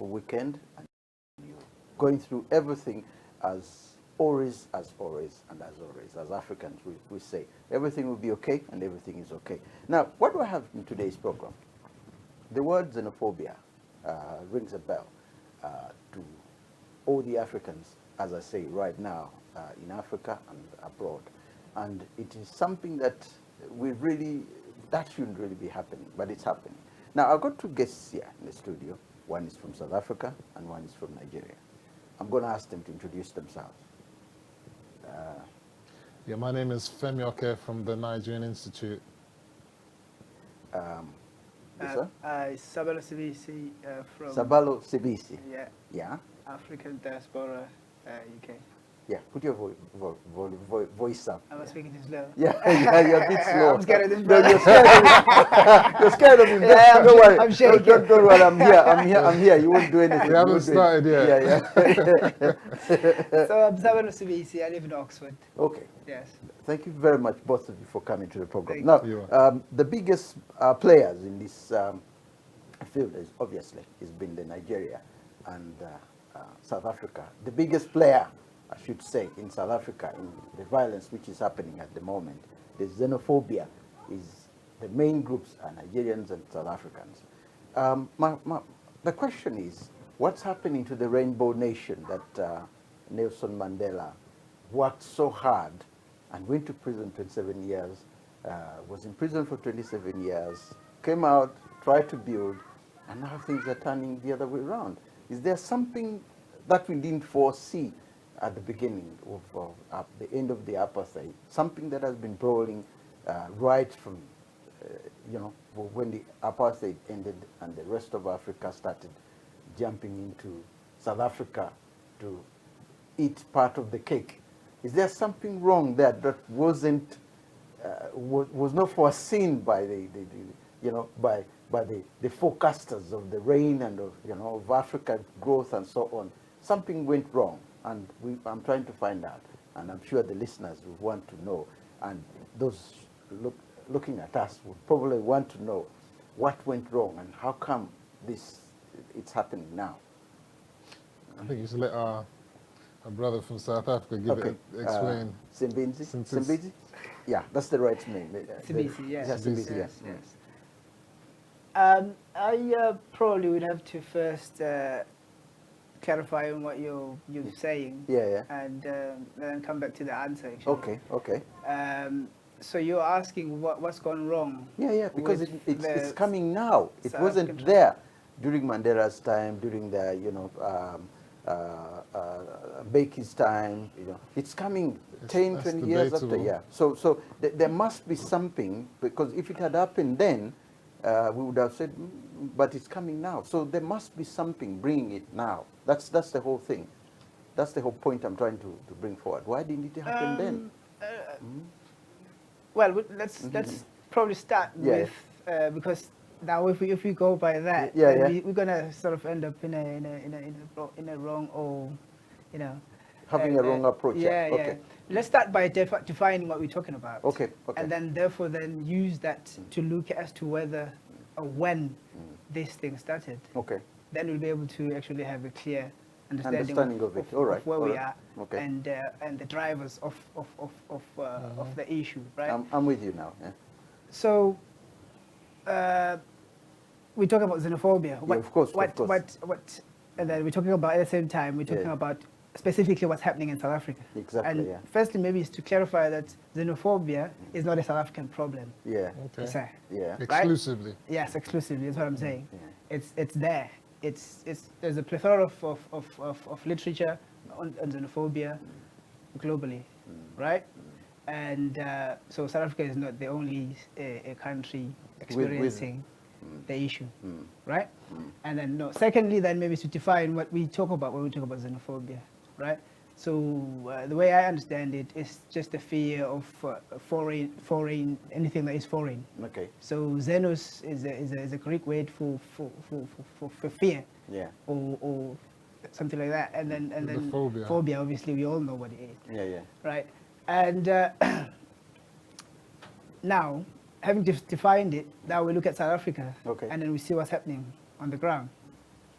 weekend, and you're going through everything as always, as Africans we say. Everything will be okay, and everything is okay. Now, what do I have in today's program? The word xenophobia rings a bell to all the Africans, as I say right now, in Africa and abroad. And it is something that that shouldn't really be happening, but it's happening. Now, I've got two guests here in the studio. One is from South Africa and one is from Nigeria. I'm going to ask them to introduce themselves. Yeah, my name is Femi Oke from the Nigerian Institute. Yes, sir? Sabalo Sibisi from Sabalo Sibisi. Yeah, Yeah. African diaspora, UK. Yeah, put your voice up. I was speaking too slow. Yeah, you're a bit slow. I'm scared of this No, brother. you're scared of him. You're scared of him. Yeah, Don't worry. I'm shaking. Don't worry. I'm here. You won't do anything. We haven't started yet. Yeah. So I'm Sabalo Sibisi. I live in Oxford. Okay. Yes. Thank you very much, both of you, for coming to the program. Thank Now, the biggest players in this field is obviously has been the Nigeria and South Africa. The biggest player, I should say, in South Africa in the violence which is happening at the moment, the xenophobia, is the main groups are Nigerians and South Africans. The question is, what's happening to the Rainbow Nation that Nelson Mandela worked so hard and went to prison 27 years, was in prison for 27 years, came out, tried to build, and now things are turning the other way around. Is there something that we didn't foresee at the beginning of the end of the apartheid, something that has been brawling right from, when the apartheid ended and the rest of Africa started jumping into South Africa to eat part of the cake? Is there something wrong there that wasn't was not foreseen by the forecasters of the rain and of Africa growth and so on? Something went wrong, and I'm trying to find out, and I'm sure the listeners will want to know, and those looking at us would probably want to know what went wrong and how come it's happening now. I think you should let our brother from South Africa explain. Simbisi? Yeah, that's the right name. Sibisi, yes. Sibisi, Yes, yes. I probably would have to first clarify on what you're saying. Yeah. And then come back to the answer. Actually. Okay. So you're asking what's gone wrong? Yeah, because it's coming now. It South wasn't African there during Mandela's time, during the Baker's time. It's coming 10, 20 years after. debatable. Yeah. So there must be something, because if it had happened then, we would have said, but it's coming now. So there must be something bringing it now. That's the whole thing. That's the whole point I'm trying to bring forward. Why didn't it happen then? Well, let's probably start with because now if we go by that, we're gonna sort of end up in a wrong or Having a wrong approach. Yeah. Let's start by defining what we're talking about. Okay. And then use that to look as to whether or when this thing started. Okay. Then we'll be able to actually have a clear understanding of it. All right. where we are, Okay. and the drivers of the issue, right? I'm with you now. Yeah. So we talk about xenophobia. Of course. And then we're talking about at the same time we're talking about specifically what's happening in South Africa. Exactly. And firstly, maybe is to clarify that xenophobia is not a South African problem. Yeah. Okay. Yeah. Exclusively. Yes, exclusively. That's what I'm saying. Yeah. It's there. There's a plethora of literature on xenophobia globally, right? And so South Africa is not the only country experiencing the issue, right? And then secondly, then maybe to define what we talk about when we talk about xenophobia, right? So the way I understand it is just the fear of foreign, anything that is foreign. Okay. So xenos is a Greek word for fear. Yeah. Or something like that, and then phobia. Obviously, we all know what it is. Yeah. Right. And now, having defined it, now we look at South Africa. Okay. And then we see what's happening on the ground,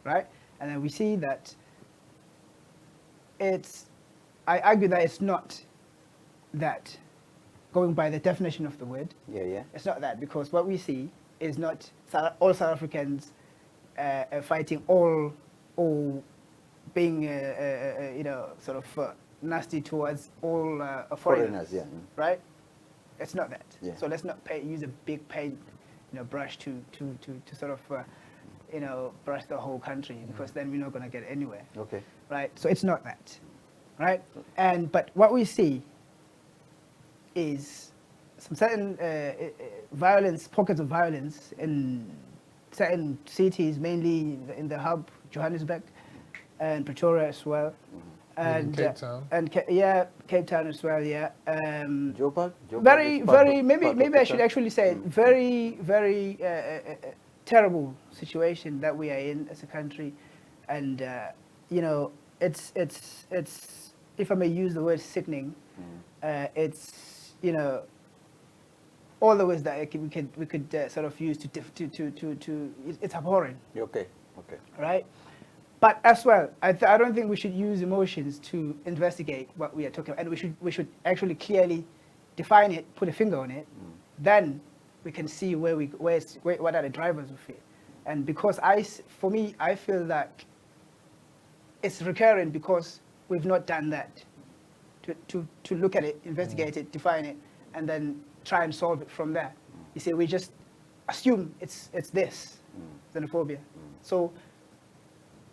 right? And then we see that I argue that it's not that, going by the definition of the word. Yeah, yeah. It's not that, because what we see is not all South Africans fighting all or being, sort of nasty towards all foreigners, yeah. right? It's not that. Yeah. So let's not use a big paint, brush to sort of, brush the whole country, because then we're not going to get anywhere. Okay. Right? So it's not that, right? But what we see is some certain pockets of violence in certain cities, mainly in the hub, Johannesburg, and Pretoria as well. And Cape Town. Cape Town as well, yeah. Joburg? Maybe I should actually say very, very terrible situation that we are in as a country. And, it's if I may use the word sickening, it's, all the ways that we could sort of use it's abhorrent. Okay. Right? But as well, I don't think we should use emotions to investigate what we are talking about, and we should actually clearly define it, put a finger on it. Then we can see what are the drivers of it. And because I feel that it's recurrent because we've not done that, to look at it, investigate it, define it, and then try and solve it from there. You see, we just assume it's this, xenophobia. So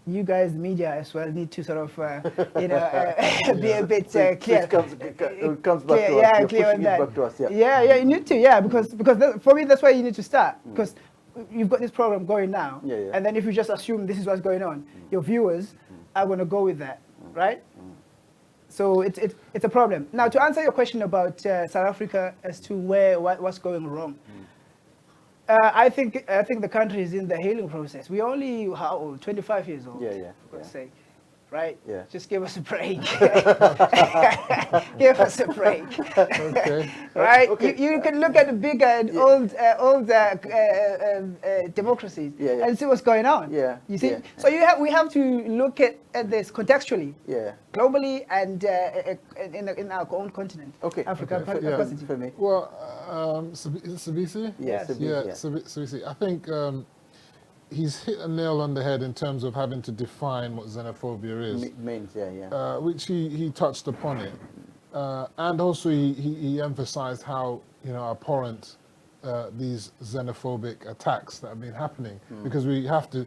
you guys, the media as well, need to sort of, be a bit clear. It comes back to us. Clear You're on pushing that. it back to us, yeah. Yeah, you need to, because for me, that's why you need to start. Because you've got this program going now, and then if you just assume this is what's going on, your viewers are going to go with that, right? So it's a problem. Now, to answer your question about South Africa as to what's going wrong, I think the country is in the healing process. We're only, how old? 25 years old. Yeah. For God's sake. Right? Yeah. Just give us a break. Give us a break. Okay. Right? Okay. You can look at the big and old democracies and see what's going on. Yeah. You see? Yeah. So we have to look at this contextually. Yeah. Globally and in our own continent. Okay. Africa. Okay. For me. Well, is it Sabisi? Yes. Sabisi. I think he's hit a nail on the head in terms of having to define what xenophobia is. Means, Which he touched upon it. And also he emphasized how, abhorrent these xenophobic attacks that have been happening. Because we have to,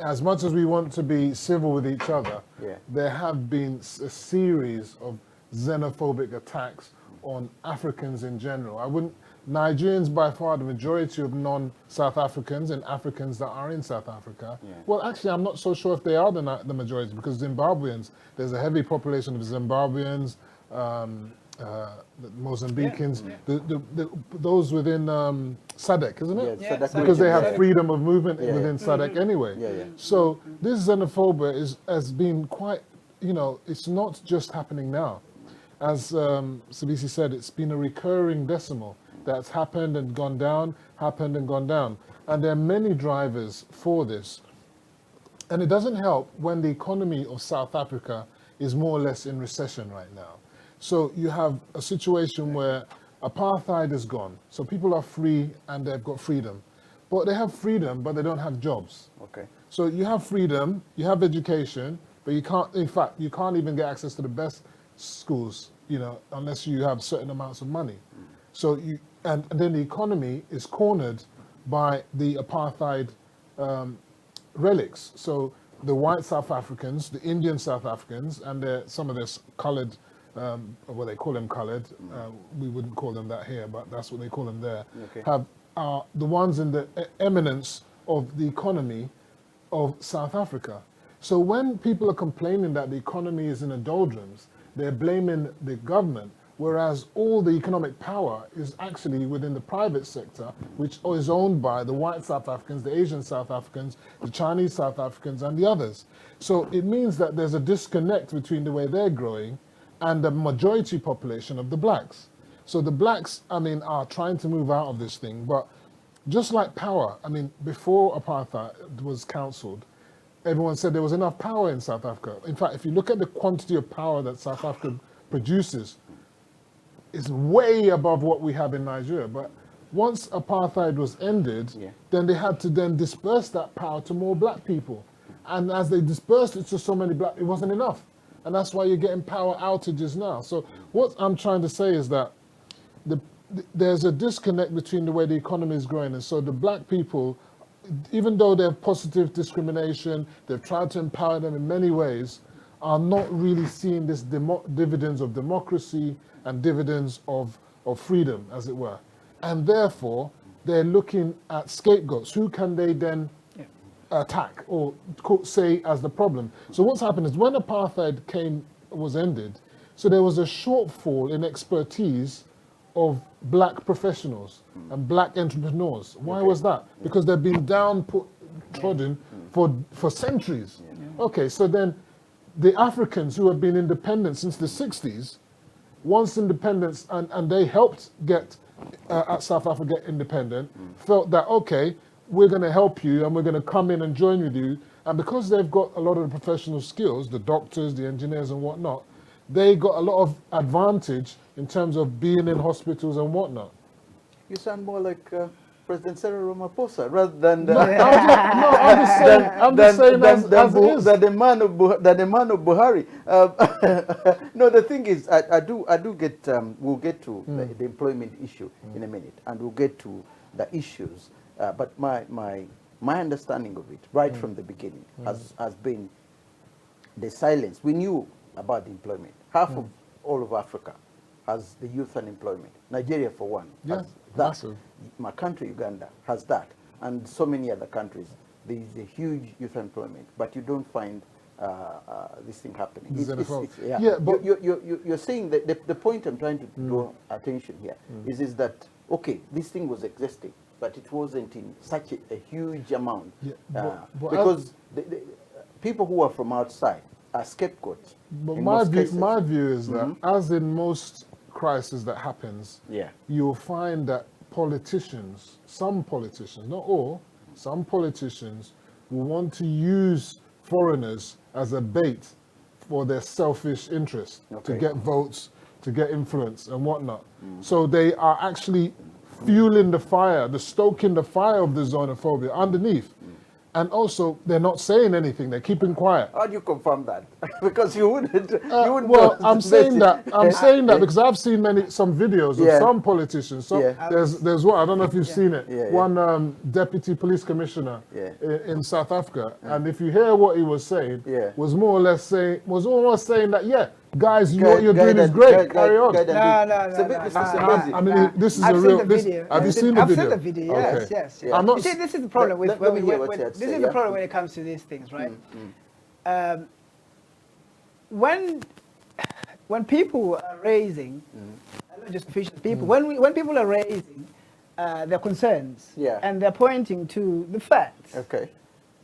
as much as we want to be civil with each other, there have been a series of xenophobic attacks on Africans in general. Nigerians, by far the majority of non-South Africans and Africans that are in South Africa. Well, actually, I'm not so sure if they are the majority, because Zimbabweans, there's a heavy population of Zimbabweans, Mozambicans, those within SADC, isn't it? Yeah, SADC because they have region, freedom of movement within SADC anyway. So this xenophobia has been quite, it's not just happening now. As Sabisi said, it's been a recurring decimal that's happened and gone down, happened and gone down. And there are many drivers for this. And it doesn't help when the economy of South Africa is more or less in recession right now. So you have a situation where apartheid is gone. So people are free and they've got freedom. But they have freedom, but they don't have jobs. Okay. So you have freedom, you have education, but you can't, in fact, you can't even get access to the best schools, unless you have certain amounts of money. So and then the economy is cornered by the apartheid relics. So the white South Africans, the Indian South Africans, and some of their colored, well, they call them colored. We wouldn't call them that here, but that's what they call them there. Are the ones in the eminence of the economy of South Africa. So when people are complaining that the economy is in a doldrums, they're blaming the government, whereas all the economic power is actually within the private sector, which is owned by the white South Africans, the Asian South Africans, the Chinese South Africans, and the others. So it means that there's a disconnect between the way they're growing and the majority population of the blacks. So the blacks, are trying to move out of this thing, but just like power, before apartheid was cancelled, everyone said there was enough power in South Africa. In fact, if you look at the quantity of power that South Africa produces, it's way above what we have in Nigeria. But once apartheid was ended, then they had to then disperse that power to more black people. And as they dispersed it to so many black, it wasn't enough. And that's why you're getting power outages now. So what I'm trying to say is that there's a disconnect between the way the economy is growing. And so the black people, even though they have positive discrimination, they've tried to empower them in many ways, are not really seeing this dividends of democracy and dividends of freedom, as it were. And therefore, they're looking at scapegoats. Who can they then attack or say as the problem? So what's happened is when apartheid was ended, so there was a shortfall in expertise of black professionals and black entrepreneurs. Why was that? Because they've been downtrodden for centuries. Okay, so then the Africans who have been independent since the 60s, once independence, and they helped get South Africa independent, felt that, okay, we're going to help you and we're going to come in and join with you. And because they've got a lot of the professional skills, the doctors, the engineers and whatnot, they got a lot of advantage in terms of being in hospitals and whatnot. You sound more like President Cyril Ramaphosa rather than I'm just saying as it is. the man of Buhari. No, the thing is, I do get. We'll get to the employment issue in a minute, and we'll get to the issues. But my understanding of it, right from the beginning, has been the silence. We knew about the employment. Half of all of Africa has the youth unemployment. Nigeria, for one, has that. Massive. My country, Uganda, has that. And so many other countries. There is a huge youth unemployment, but you don't find this thing happening. But you're saying that the point I'm trying to draw attention here is that, okay, this thing was existing, but it wasn't in such a huge amount. Because the people who are from outside are scapegoats. But my view is that, as in most crisis that happens, you'll find that politicians, some politicians, not all, some politicians will want to use foreigners as a bait for their selfish interest, to get votes, to get influence and whatnot. So they are actually fueling the fire, stoking the fire of the xenophobia underneath. And also, they're not saying anything. They're keeping quiet. How do you confirm that? Because you wouldn't. Well, I'm saying that because I've seen some videos of some politicians. There's one. I don't know if you've seen it. One deputy police commissioner in South Africa, and if you hear what he was saying, was more or less saying, almost saying that guys, what you're doing is great. Carry on. No. I mean, this is a real. Have you seen the video? I've seen the video. Yes. You see, this is the problem with this is the problem when it comes to these things, right? When people are raising, not just official people, when people are raising their concerns and they're pointing to the facts,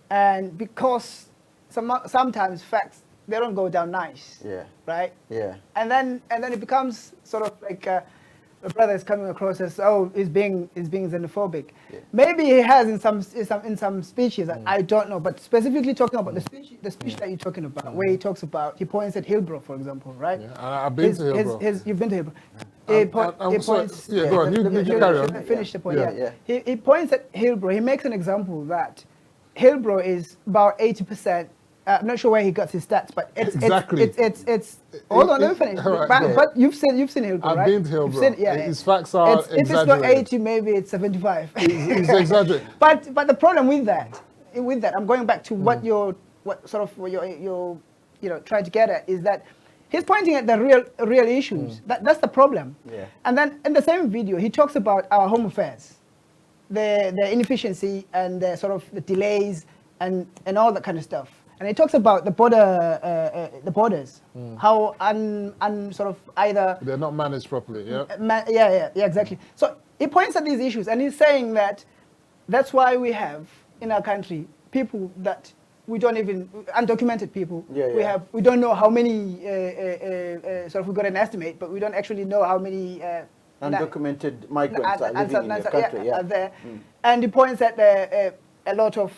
and because sometimes facts, they don't go down nice, right? And then it becomes sort of like a brother is coming across as, he's being xenophobic. Maybe he has in some speeches that I don't know, but specifically talking about the speech that you're talking about, where he points at Hillbrow, for example, right? I've been to Hillbrow. You've been to Hillbrow. He points. Go on. You carry on. Finish the point. He points at Hillbrow. He makes an example that Hillbrow is about 80%. I'm not sure where he got his stats, but it's hold on, let me finish. But you've seen Hillbrow, right? I've been to Hillbrow. His facts are exaggerated. If it's not 80, maybe it's 75. He's exaggerating. But the problem with that, I'm going back to what you're trying to get at, is that he's pointing at the real issues. That's the problem. And then in the same video, he talks about our home affairs, the inefficiency and the sort of the delays and all that kind of stuff. And he talks about the borders, how sort of either they're not managed properly. Exactly. So he points at these issues, and he's saying that that's why we have in our country people that we don't even undocumented people. We don't know how many. Sort of we got an estimate, but we don't actually know how many undocumented migrants are living in the country. Are there. And he points at a lot of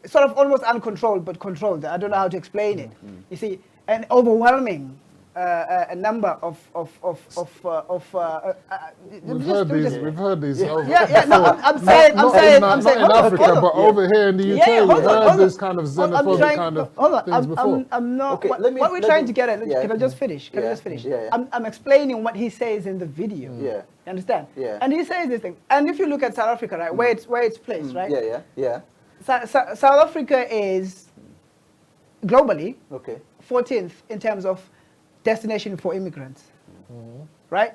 it's sort of almost uncontrolled but controlled. I don't know how to explain it. You see, an overwhelming a number of We've heard these. I'm saying not in Africa, but over here in the UK, we've heard this kind of xenophobic kind of things before. I'm not. Okay, what we're trying to get at. Can I just finish? Can I just finish? Yeah. I'm explaining what he says in the video. Yeah. You understand? Yeah. And he says this thing. And if you look at South Africa, right, where it's placed, right? Yeah. South Africa is globally 14th in terms of destination for immigrants, right?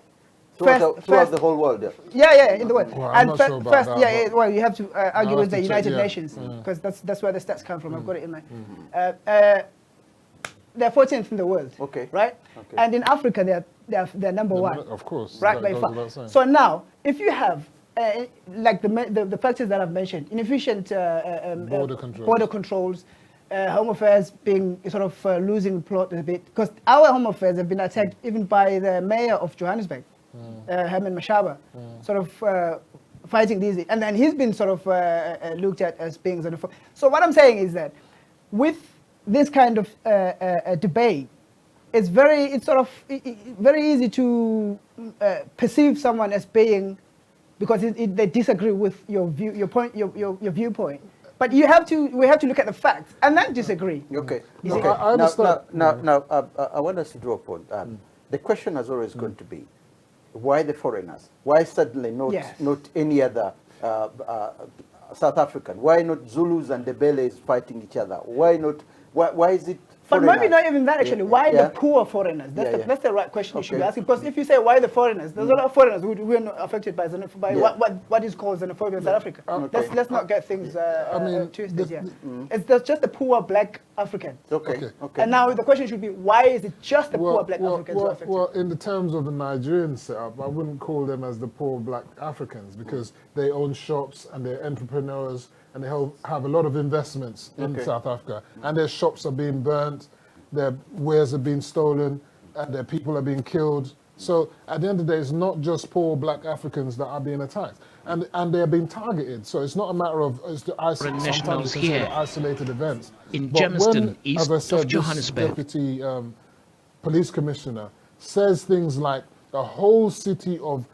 Throughout the whole world. Yeah, in the world. Well, and I'm not sure about that, well, you have to argue with the United check, Nations because that's where the stats come from. I've got it in my. They're 14th in the world. Okay. Right. Okay. And in Africa, they're number one. Of course. Right by far. So now, if you have like the factors that I've mentioned, inefficient border controls, Home Affairs being sort of losing the plot a bit, because our Home Affairs have been attacked even by the mayor of Johannesburg, Herman Mashaba, sort of fighting these, and then he's been sort of looked at as being xenophobic. So what I'm saying is that with this kind of debate, it's very easy to perceive someone as being, because they disagree with your view, your viewpoint. But we have to look at the facts and then disagree. Okay. No, I understand. Now, I want us to draw a point. The question has always going to be, why the foreigners? Why suddenly not any other South African? Why not Zulus and the Ndebele's fighting each other? Why not? Why is it? But maybe not even that actually. Why the poor foreigners? That's the right question you should be asking. Because if you say why the foreigners, there's a lot of foreigners who are not affected by what is called xenophobia in South Africa. Let's not get things twisted here. It's just the poor black Africans. Okay. And now the question should be, why is it just the poor black Africans who are affected? Well, in the terms of the Nigerian setup, I wouldn't call them as the poor black Africans because they own shops and they're entrepreneurs and they have a lot of investments in South Africa. And their shops are being burnt, their wares are being stolen, and their people are being killed. So at the end of the day, it's not just poor black Africans that are being attacked. And they're being targeted. So it's not a matter of isolated events. In Germiston, east of Johannesburg. This deputy police commissioner says things like the whole city of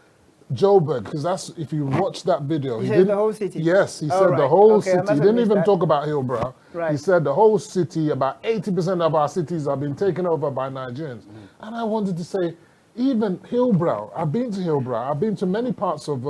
Joburg, because that's, if you watch that video. He said the whole city? Yes, he said the whole city. He didn't even talk about Hillbrow. Right. He said the whole city, about 80% of our cities have been taken over by Nigerians. And I wanted to say, even Hillbrow, I've been to Hillbrow, I've been to many parts of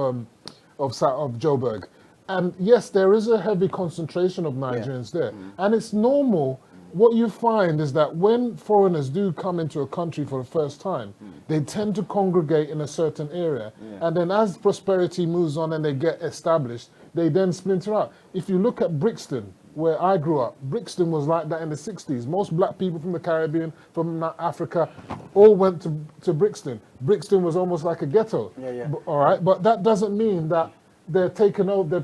Joburg. And yes, there is a heavy concentration of Nigerians there. And it's normal. What you find is that when foreigners do come into a country for the first time, they tend to congregate in a certain area. And then as prosperity moves on and they get established, they then splinter out. If you look at Brixton, where I grew up, Brixton was like that in the 60s. Most black people from the Caribbean, from Africa, all went to Brixton. Brixton was almost like a ghetto. All right, but that doesn't mean that they've taken over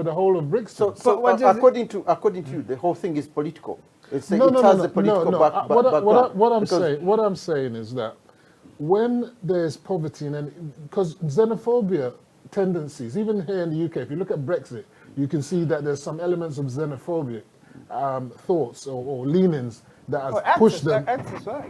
the whole of Brixton. So according to you, the whole thing is political. It has a political background. What I'm saying is that when there's poverty, because xenophobia tendencies, even here in the UK, if you look at Brexit, you can see that there's some elements of xenophobic thoughts or leanings that has pushed them. Acts as well,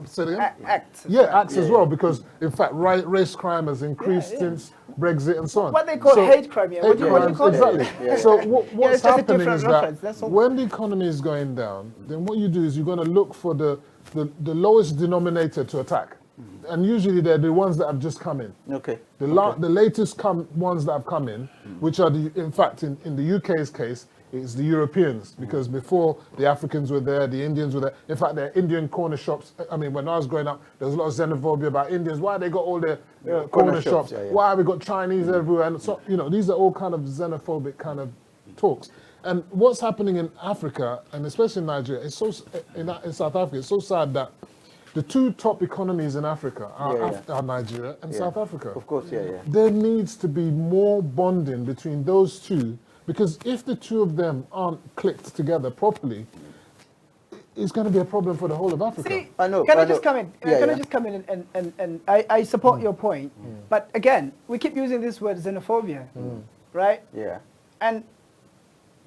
actually. Acts as well, because in fact race crime has increased since Brexit and so on. What they call hate crime, Hate crime, exactly. So what's happening is that when the economy is going down, then what you do is you're going to look for the lowest denominator to attack. And usually they're the ones that have just come in. The latest ones that have come in, which are in fact in the UK's case, it's the Europeans, because before the Africans were there, the Indians were there. In fact, there are Indian corner shops. I mean, when I was growing up, there was a lot of xenophobia about Indians. Why they got all their corner shops? Why we got Chinese everywhere? And so, these are all kind of xenophobic kind of talks. And what's happening in Africa, and especially in Nigeria, in South Africa, it's so sad that the two top economies in Africa are Nigeria and South Africa. Of course, There needs to be more bonding between those two. Because if the two of them aren't clicked together properly, it's going to be a problem for the whole of Africa. See, Can I just come in? Can I just come in and I support your point. But again, we keep using this word xenophobia, right? Yeah. And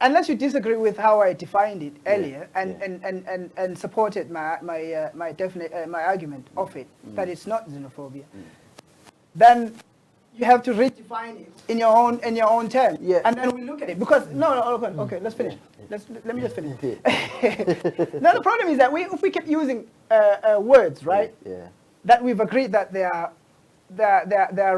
unless you disagree with how I defined it earlier and supported my argument of it, that it's not xenophobia, then you have to redefine it in your own terms. Yeah. And then we look at it because okay, let's finish. Let me just finish. No, the problem is that if we keep using words, right? Yeah. That we've agreed that they are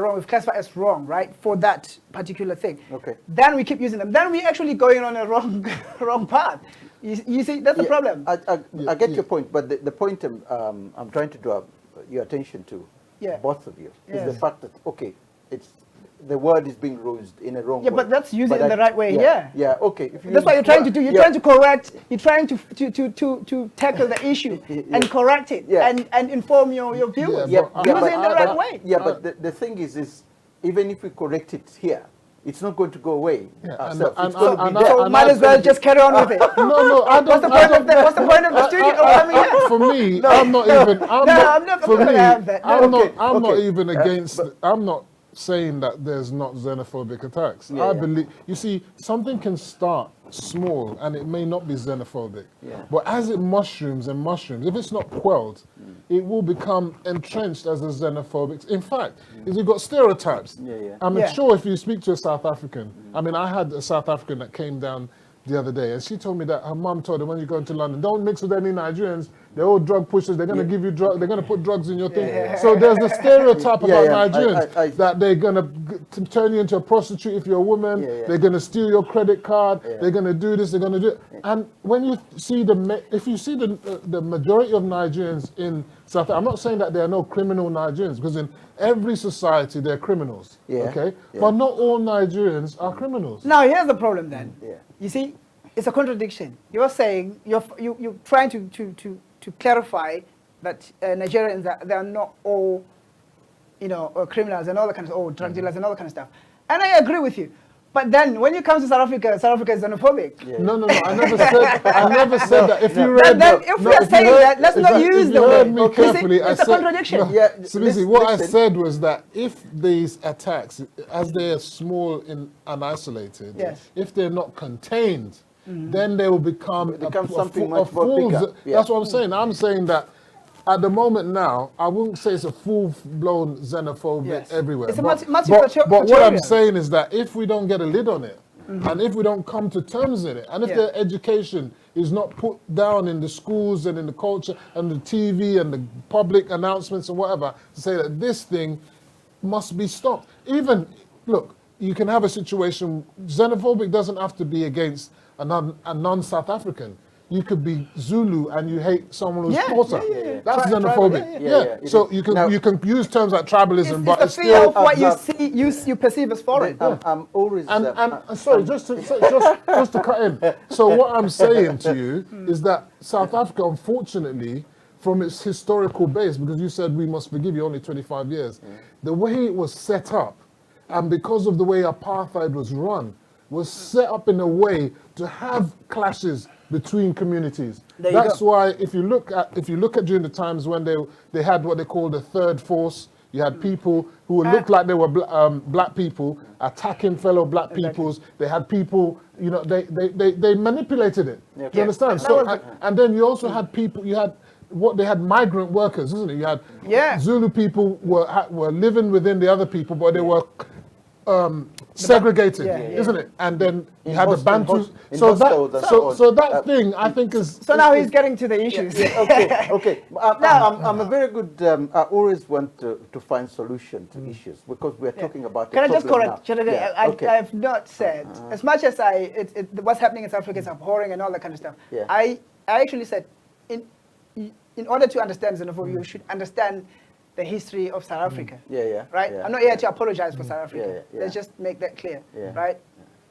wrong, we've classified as wrong, right, for that particular thing. Okay. Then we keep using them. Then we're actually going on a wrong path. You see, that's the problem. I get your point, but the point I'm trying to draw your attention to, both of you, is the fact that, okay, it's the word is being used in a wrong way. Yeah, but that's used in the right way. Yeah. Okay. That's what you're trying to do. You're trying to correct. You're trying to tackle the issue and correct it and inform your viewers. Use it in the right way. Yeah, but the thing is even if we correct it here, it's not going to go away. So might as well just carry on with it. No, I don't. What's the point of the studio? For me, I'm not even. I'm not even against. I'm not saying that there's not xenophobic attacks. I believe, you see, something can start small and it may not be xenophobic, but as it mushrooms and mushrooms, if it's not quelled, it will become entrenched as a xenophobic. In fact, you've got stereotypes. I'm sure if you speak to a South African, I mean, I had a South African that came down the other day, and she told me that her mum told her, when you go into London, don't mix with any Nigerians. They're all drug pushers. They're going to give you drugs. They're going to put drugs in your thing. So there's a stereotype about Nigerians that they're going to turn you into a prostitute if you're a woman. They're going to steal your credit card. They're going to do this. They're going to do it. And when you see if you see the majority of Nigerians in South Africa, I'm not saying that there are no criminal Nigerians, because in every society there are criminals. Okay, but not all Nigerians are criminals. Now here's the problem then. You see, it's a contradiction. You're saying you're trying to clarify that Nigerians they are not all, criminals and all that kind of drug dealers and all that kind of stuff. And I agree with you. But then when you come to South Africa is xenophobic. No. I never said that. If you read, if we are saying that, let's not use the word. Me carefully, it's a contradiction. What I said was that if these attacks, as they are small and isolated, if they're not contained, then they will become something much more bigger. That's what I'm saying. I'm saying that at the moment now, I wouldn't say it's a full-blown xenophobia everywhere. It's but what I'm saying is that if we don't get a lid on it, and if we don't come to terms in it, and if the education is not put down in the schools and in the culture and the TV and the public announcements and whatever, to say that this thing must be stopped. Even, look, you can have a situation, xenophobic doesn't have to be against a non-South African. You could be Zulu and you hate someone who's Xhosa. That's xenophobic. So you can use terms like tribalism, but it's still of what you perceive as foreign. I'm always sorry, just to cut in. So what I'm saying to you is that South Africa, unfortunately, from its historical base, because you said we must forgive you only 25 years, the way it was set up, and because of the way apartheid was run, was set up in a way to have clashes between communities. That's why if you look at during the times when they had what they called the third force, you had people who looked like they were black people attacking fellow black peoples. They had people, they manipulated it. Do you understand? So and then you also had people. They had migrant workers, isn't it? You had Zulu people were living within the other people, but they were segregated, isn't it? And then you had the Bantus. So that thing, I think, is. So now he's getting to the issues. Okay. I'm a very good. I always want to find solution to issues because we're talking about. Can I just correct? I have not said as much as what's happening in South Africa is abhorring and all that kind of stuff. I actually said in order to understand xenophobia, you should understand the history of South Africa. Right? I'm not here to apologize for South Africa. Let's just make that clear. Right?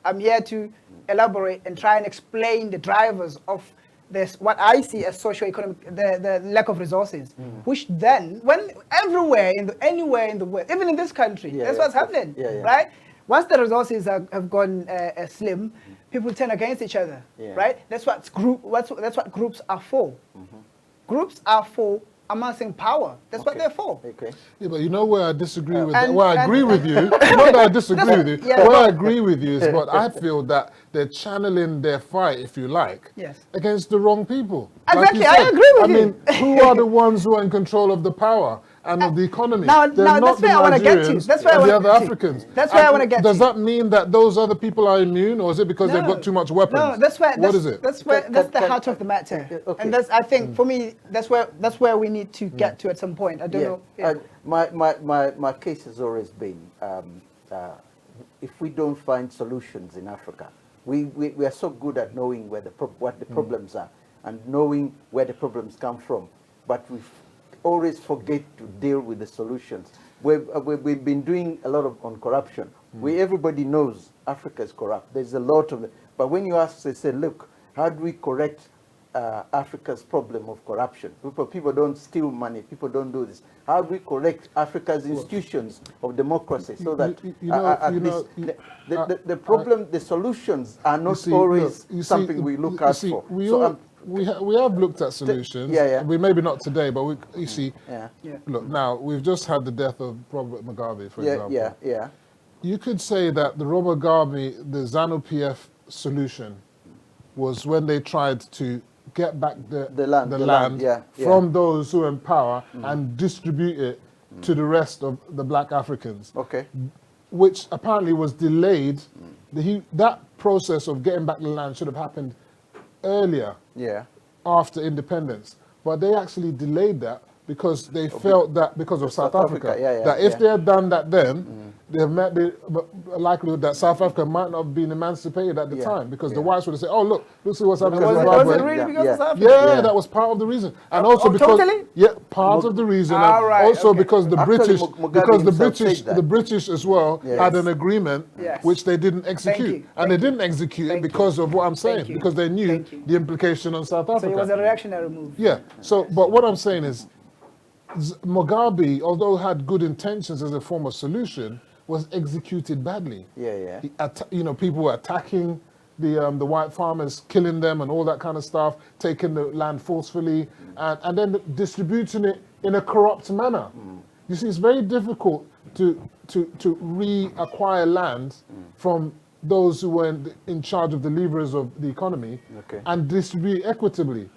I'm here to elaborate and try and explain the drivers of this, what I see as socio-economic, the lack of resources, which then, when anywhere in the world, even in this country, that's what's happening. Right? Once the resources have gone slim, people turn against each other. Right? That's what groups are for. Groups are for amassing power. That's what they're for. Okay. Yeah, but you know where I disagree with that? And- Well, I agree with you. Not that I disagree with you. Yeah, Where I agree with you is, but I feel that they're channeling their fight, if you like, Yes. against the wrong people. Exactly, you I said. agree with you. I mean, who are the ones who are in control of the power and of the economy? Now They're that's not the where I wanna get to. Nigerians That's where I and the wanna other get to. Africans. That's where I And wanna get Does to. that mean that those other people are immune, or is it because they've got too much weapons? No, that's where. What is it? That's where. That's the Can- heart of the matter. okay. And that's, I think, for me, that's where we need to get to at some point. I don't know. Yeah. My case has always been, if we don't find solutions in Africa, we are so good at knowing where what the problems are and knowing where the problems come from, but we always forget to deal with the solutions. We've been doing a lot on corruption. Everybody knows Africa is corrupt. There's a lot of it. But when you ask, they say, look, how do we correct Africa's problem of corruption? People don't steal money. People don't do this. How do we correct Africa's institutions of democracy so that the problem, the solutions are not always something we look out for? We have looked at solutions. Yeah. We maybe not today, but you see. Yeah. Look, now we've just had the death of Robert Mugabe, for example. Yeah. You could say that the Robert Mugabe, the ZANU-PF solution, was when they tried to get back the land from those who are in power and distribute it to the rest of the black Africans. Okay. Which apparently was delayed. That process of getting back the land should have happened earlier, after independence. But they actually delayed that because they felt that because of South Africa, that if they had done that then, there might be a likelihood that South Africa might not have been emancipated at the time, because the whites would have said, oh, look see what's happening in Zimbabwe. Was it really because of South Africa? Yeah, that was part of the reason. And also because part of the reason, and also because the Actually, British, Mugabe the British as well had an agreement Yes. which they didn't execute. And they didn't execute it because of what I'm saying, because they knew the implication on South Africa. So it was a reactionary move. Yeah. So, but what I'm saying is, Mugabe, although had good intentions as a form of solution, was executed badly. Yeah. People were attacking the white farmers, killing them, and all that kind of stuff, taking the land forcefully, and then distributing it in a corrupt manner. You see, it's very difficult to reacquire land from those who were in charge of the levers of the economy and distribute equitably.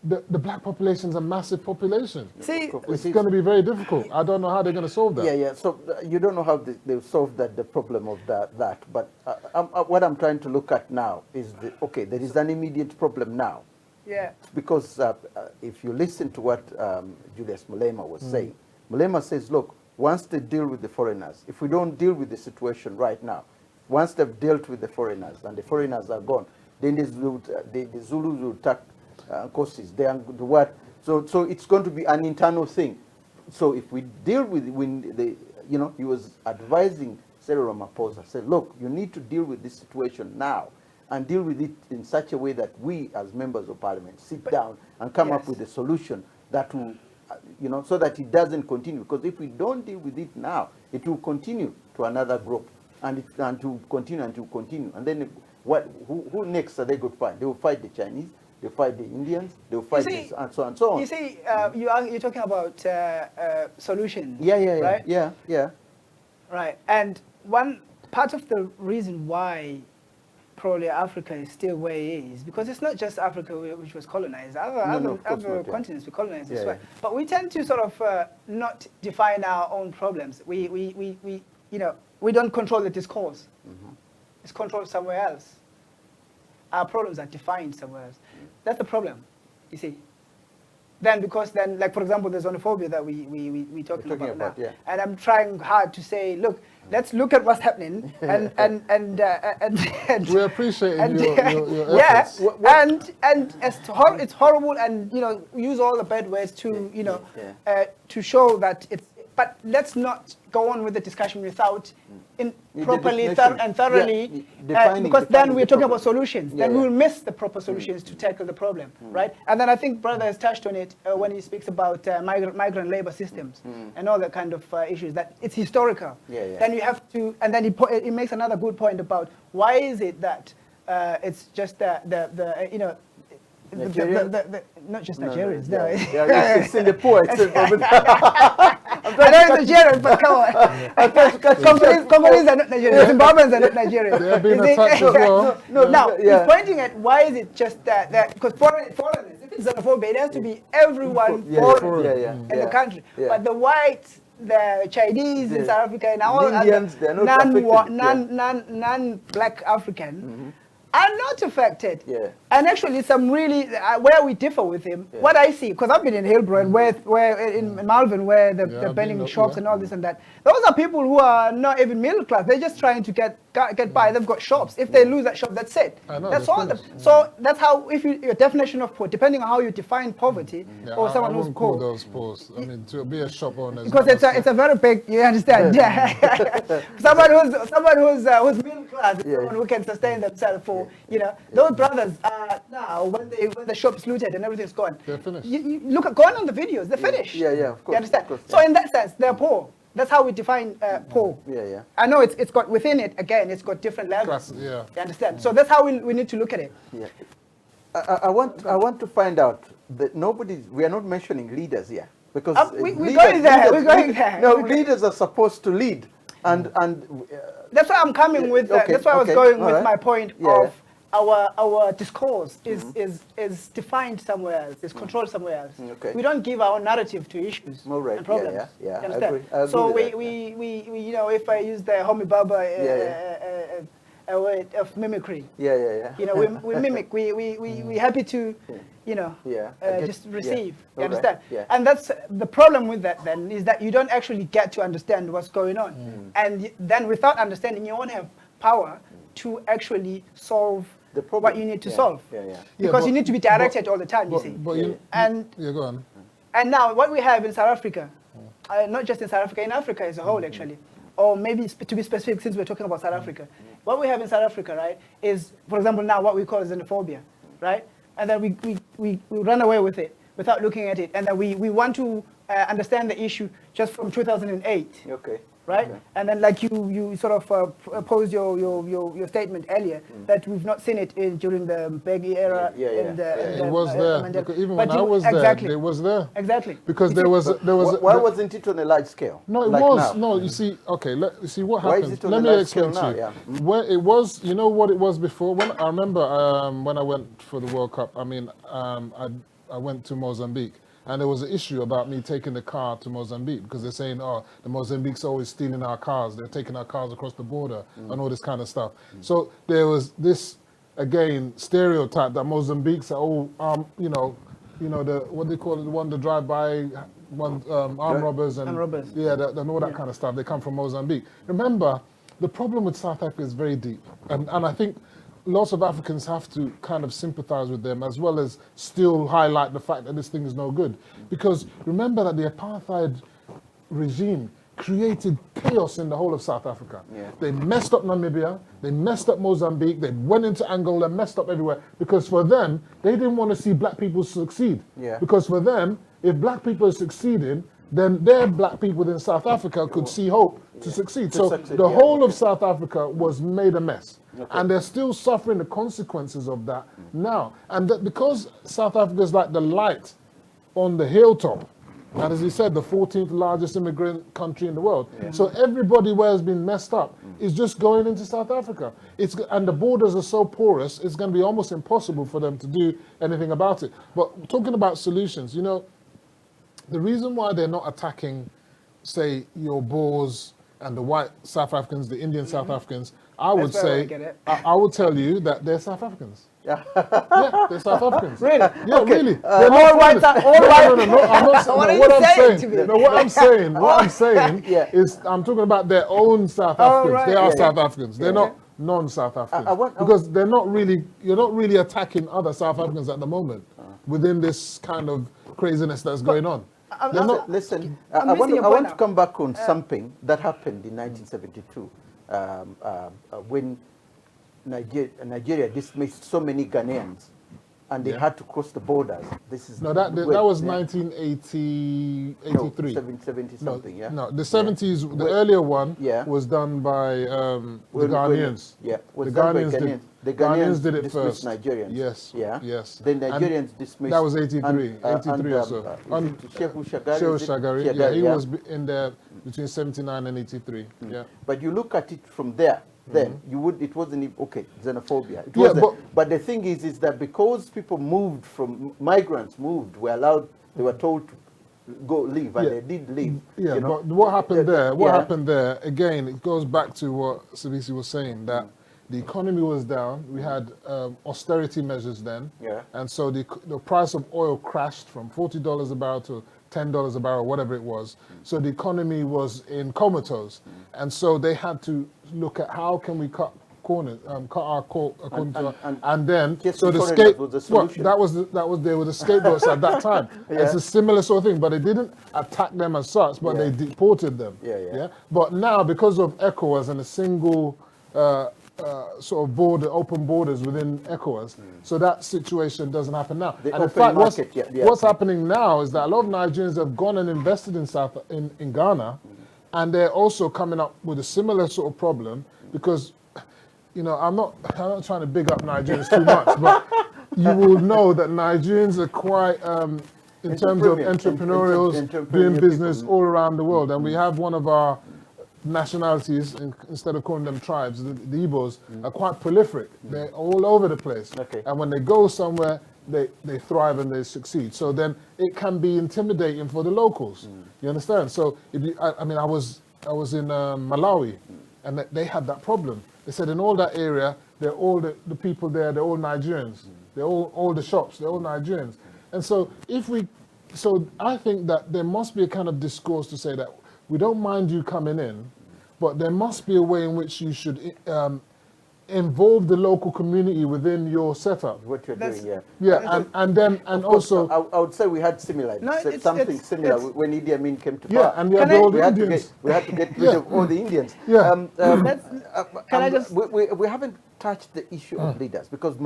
The black population is a massive population. See, It's going to be very difficult. I don't know how they're going to solve that. Yeah. So you don't know how they'll solve the problem of that. But what I'm trying to look at now is, there is an immediate problem now. yeah. Because if you listen to what Julius Malema was saying, Malema says, look, once they deal with the foreigners, if we don't deal with the situation right now, once they've dealt with the foreigners and the foreigners are gone, then the Zulus will attack Kosis. So it's going to be an internal thing. So if we deal with he was advising Cyril Ramaphosa, said, look, you need to deal with this situation now and deal with it in such a way that we as members of parliament sit down and come up with a solution that will, so that it doesn't continue. Because if we don't deal with it now, it will continue to another group and to continue. And then who next are they going to fight? They will fight the Chinese. They fight the Indians, they'll fight this, and so on and so on. You see, you're talking about solutions. Right? Yeah. Right. And one part of the reason why probably Africa is still where it is, because it's not just Africa which was colonized. Other continents were colonized as well. But we tend to sort of not define our own problems. We don't control the discourse. It's controlled somewhere else. Our problems are defined somewhere else. That's the problem, you see. Because like, for example, the xenophobia that we're talking about now. Yeah. And I'm trying hard to say, look, let's look at what's happening and we appreciate your efforts. and it's horrible, and use all the bad words to to show that it's. But let's not go on with the discussion without properly and thoroughly, because then we're talking about solutions. Then we will miss the proper solutions to tackle the problem, right? And then I think Brother has touched on it when he speaks about migrant labor systems and all that kind of issues, that it's historical. Then you have to, and then he makes another good point about why is it that it's just not just Nigerians. No, Yeah, it's in the poor. It's I know it's Nigerians, but come on. Congolese are not Nigerians. Zimbabweans are not Nigerians. They have been attacked as well. Now, he's pointing at why is it just that because foreigners, if it's xenophobia, it has to be everyone foreign in the country. Yeah. But the whites, the Chinese in South Africa, and all Indians, they're not non-black African are not affected. Yeah. And actually, some really where we differ with him, what I see, because I've been in Hillbrow and where in Malvern, where they're burning shops and all this and that. Those are people who are not even middle class. They're just trying to get by. They've got shops. If they lose that shop, that's it. That's all. So that's how, if your definition of poor, depending on how you define poverty, or someone who's poor. Those poor. I mean, to be a shop owner. Because it's a very big. You understand? Yeah. someone who's middle class, is someone who can sustain themselves for those brothers are now when the shop's looted and everything's gone. They're finished. You look at going on the videos. They're finished. Yeah, of course. You understand? Of course, So in that sense, they're poor. That's how we define poor. Yeah. I know it's got within it again. It's got different levels. Yeah. You understand? So that's how we need to look at it. Yeah. I want to find out that we are not mentioning leaders here because we're going there. We're going there. No, leaders are supposed to lead, and that's why I'm coming with. That's why I was going with my point of our discourse is defined somewhere else, is controlled somewhere else. Okay. We don't give our narrative to issues and problems. Yeah. You understand? I agree So with we if I use the Homi Baba a word of mimicry. Yeah. We mimic. We happy to just receive. You understand? Yeah. And that's the problem with that then is that you don't actually get to understand what's going on. And then without understanding, you won't have power to actually solve what you need to solve. Because you need to be directed all the time, you see. Go on. And now what we have in South Africa, not just in South Africa, in Africa as a whole actually, or maybe to be specific since we're talking about South Africa, what we have in South Africa, right, is, for example, now what we call xenophobia, right? And then we run away with it without looking at it. And then we want to understand the issue just from 2008. Okay. Right? Okay. And then like you sort of posed your statement earlier that we've not seen it during the Beggy era. It was there. Because even when I was there, it was there. Exactly. Because there was. Why wasn't it on a large scale? No, it was. Now? No, you see. Okay, you see what happened. Why is it on Let a me large explain scale to you. now? Where it was, you know what it was before. When I remember when I went for the World Cup. I mean, I went to Mozambique. And there was an issue about me taking the car to Mozambique because they're saying, the Mozambique's always stealing our cars. They're taking our cars across the border and all this kind of stuff. So there was this, again, stereotype that Mozambique's are all, what they call it, the one, the drive-by, armed robbers and and all that kind of stuff. They come from Mozambique. Remember, the problem with South Africa is very deep. And I think lots of Africans have to kind of sympathize with them as well as still highlight the fact that this thing is no good. Because remember that the apartheid regime created chaos in the whole of South Africa. They messed up Namibia, they messed up Mozambique, they went into Angola, messed up everywhere. Because for them, they didn't want to see black people succeed. Because for them, if black people are succeeding, then their black people in South Africa could see hope to succeed. So the whole of South Africa was made a mess. And they're still suffering the consequences of that now. And that because South Africa is like the light on the hilltop, and as he said, the 14th largest immigrant country in the world. So everybody where has been messed up is just going into South Africa. And the borders are so porous, it's going to be almost impossible for them to do anything about it. But talking about solutions, the reason why they're not attacking, say, your Boers and the white South Africans, the Indian South Africans, I would say, I would tell you that they're South Africans. Yeah, they're South Africans. Really? Yeah, Okay. really. All white. No, what I'm saying is I'm talking about their own South Africans. They are South Africans. They're not non-South Africans. Because you're not really attacking other South Africans at the moment within this kind of craziness that's going on. Listen, I want to come back on something that happened in 1972 when Nigeria dismissed so many Ghanaians and they had to cross the borders. This is No, that was 1980, 83. 70 something, yeah? No, the 70s, the earlier one was done by the Ghanaians. Was the done by Ghanaians Ghanaians. The Ghanaians did it dismissed first. Nigerians. Yes. Yeah. Yes. The Nigerians dismissed. That was 83, 83 or so. Shehu Shagari. Shehu Shagari. Yeah, he was in there between 79 and 83. Yeah. But you look at it from there. Then it wasn't okay, xenophobia. It wasn't, but the thing is that because people moved migrants were allowed, they were told to go leave, and they did leave. Yeah, you know? but what happened there? What happened there? Again, it goes back to what Sabisi was saying, that the economy was down. We had austerity measures then, and so the price of oil crashed from $40 a barrel to $10 a barrel, whatever it was. So the economy was in comatose, and so they had to look at how can we cut corners, cut our and then so the they were the scapegoats at that time. It's a similar sort of thing, but they didn't attack them as such, but they deported them. But now, because of ECOWAS and a single sort of open borders within ECOWAS, so that situation doesn't happen now. And in fact, what's happening now is that a lot of Nigerians have gone and invested in Ghana, and they're also coming up with a similar sort of problem because, you know, I'm not trying to big up Nigerians too much, but you will know that Nigerians are quite, in terms of entrepreneurials, doing business all around the world, and we have one of our nationalities, instead of calling them tribes, the Igbos are quite prolific. They're all over the place. And when they go somewhere, they thrive and they succeed. So then it can be intimidating for the locals. You understand? So if you, I mean, I was in Malawi, and they had that problem. They said in all that area, they're all the people there, they're all Nigerians. They're all the shops, they're all Nigerians. And so so I think that there must be a kind of discourse to say that we don't mind you coming in, but there must be a way in which you should involve the local community within your setup. What you're doing, and also I would say we had similar, something similar when Idi Amin came to power. And we had all the Indians. We had to get rid of all the Indians. We haven't touched the issue of leaders, because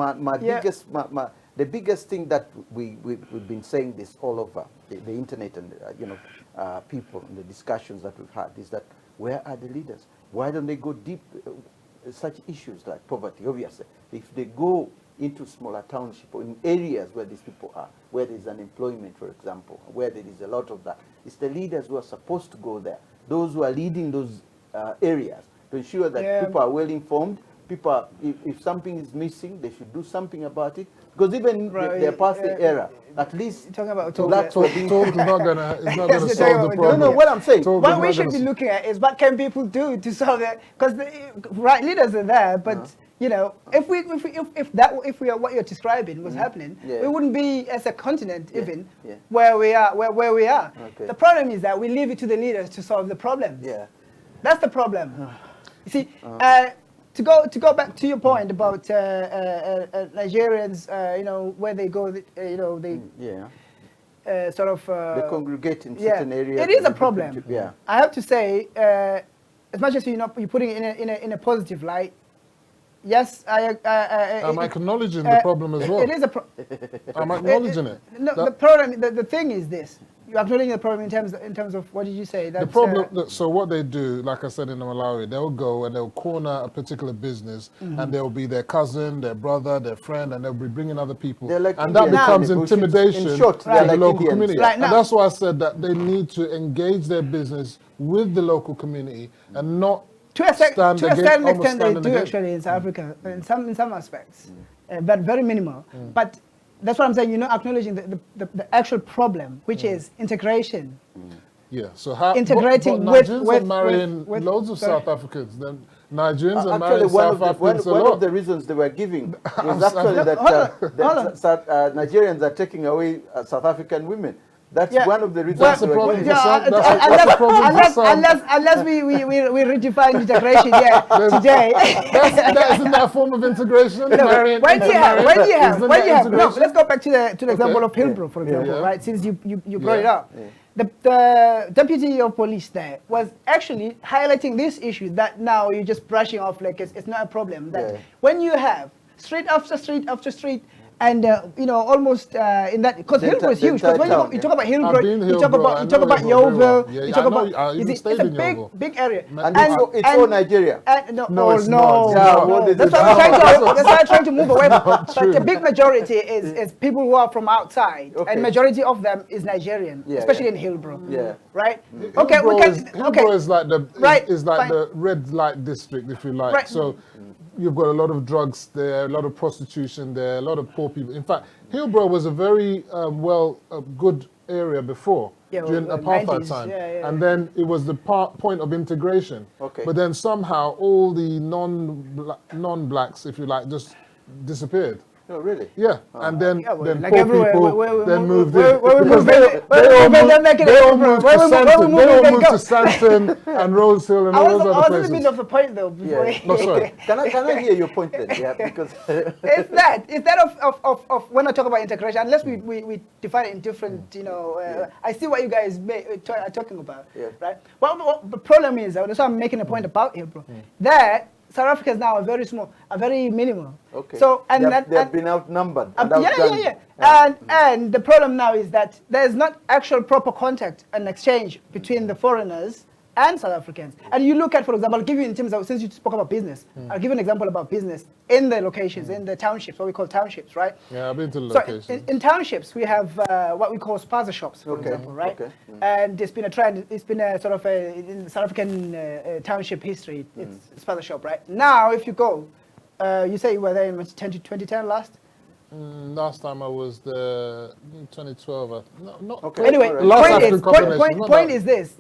the biggest thing that we've been saying this all over the internet and people and the discussions that we've had is that where are the leaders? Why don't they go deep? Such issues like poverty, obviously, if they go into smaller townships or in areas where these people are, where there is unemployment, for example, where there is a lot of that, it's the leaders who are supposed to go there, those who are leading those areas, to ensure that people are well informed. People, if something is missing, they should do something about it. Because even they're past the era, at least talking about talk is not gonna solve the problem. No, what I'm saying. What we should be looking at is what can people do to solve it? Because the right leaders are there, but you know, if we are what you're describing was happening, we wouldn't be as a continent even where we are. Where we are. The problem is that we leave it to the leaders to solve the problems. That's the problem. You see. To go back to your point about Nigerians, where they go, they sort of they congregate in certain areas. It is a problem. I have to say, as much as you're putting it in a positive light. Yes, I'm acknowledging the problem as well. It is a I'm acknowledging it. No, the problem. The thing is this. You're acknowledging the problem in terms of what did you say? The problem. So what they do, like I said in Malawi, they'll go and they'll corner a particular business, and they'll be their cousin, their brother, their friend, and they'll be bringing other people, like and that becomes intimidation to the local community. Right, and that's why I said that they need to engage their business with the local community and not. To a certain extent, they do actually in South Africa, in some aspects, but very minimal. But that's what I'm saying. You're not acknowledging the actual problem, which is integration. Yeah. So how integrating but Nigerians are marrying loads of South Africans. Then Nigerians are marrying South Africans a lot. One of the reasons they were giving was actually that Nigerians are taking away South African women. That's one of the reasons. That's the problem. Unless we redefine integration today. Isn't that a form of integration? When do you have? No, let's go back to the example of Hillbrow, for example, right? Since you brought it up. The deputy of police there was actually highlighting this issue that now you're just brushing off like it's not a problem. That when you have street after street after street, And you know, almost in that, because Hillbrow is huge. Because when you talk about Hillbrow, you talk about Yeovil, you talk about it's a big area. And it's all Nigeria. No, it's no. That's why I'm trying to move away. But the big majority is people who are from outside, and majority of them is Nigerian, especially in Hillbrow. Yeah. Right. Okay. Hillbrow is like the red light district, if you like. Right. So you've got a lot of drugs there, a lot of prostitution there, a lot of poor people. In fact, Hillbrow was a very good area before, during apartheid time. And then it was the point of integration. Okay. But then somehow all the non-blacks, if you like, just disappeared. Oh, really? Yeah, and then like poor people then moved in. They all moved to Santon and Rosehill and all those other places. I was in the middle of the point though. Before No, sorry. Can I hear your point then? Yeah, because it's that of when I talk about integration, unless we define it in different, you know, I see what you guys are talking about, right? Well, the problem is, that's why I'm making a point about here, bro. That South Africa is now very minimal. Okay. So they've been outnumbered. And the problem now is that there is not actual proper contact and exchange between the foreigners and South Africans. And you look at, for example, I'll give you in terms of, since you spoke about business, I'll give you an example about business in the locations, in the townships, what we call townships, right? Yeah, I've been to the locations. So in townships, we have what we call spaza shops, for example, right? Okay. And it's been a trend, it's been a sort of in South African township history, it's spaza shop, right? Now, if you go, you say you were there in 2010 last? Last time I was there, 2012. Anyway, point is this.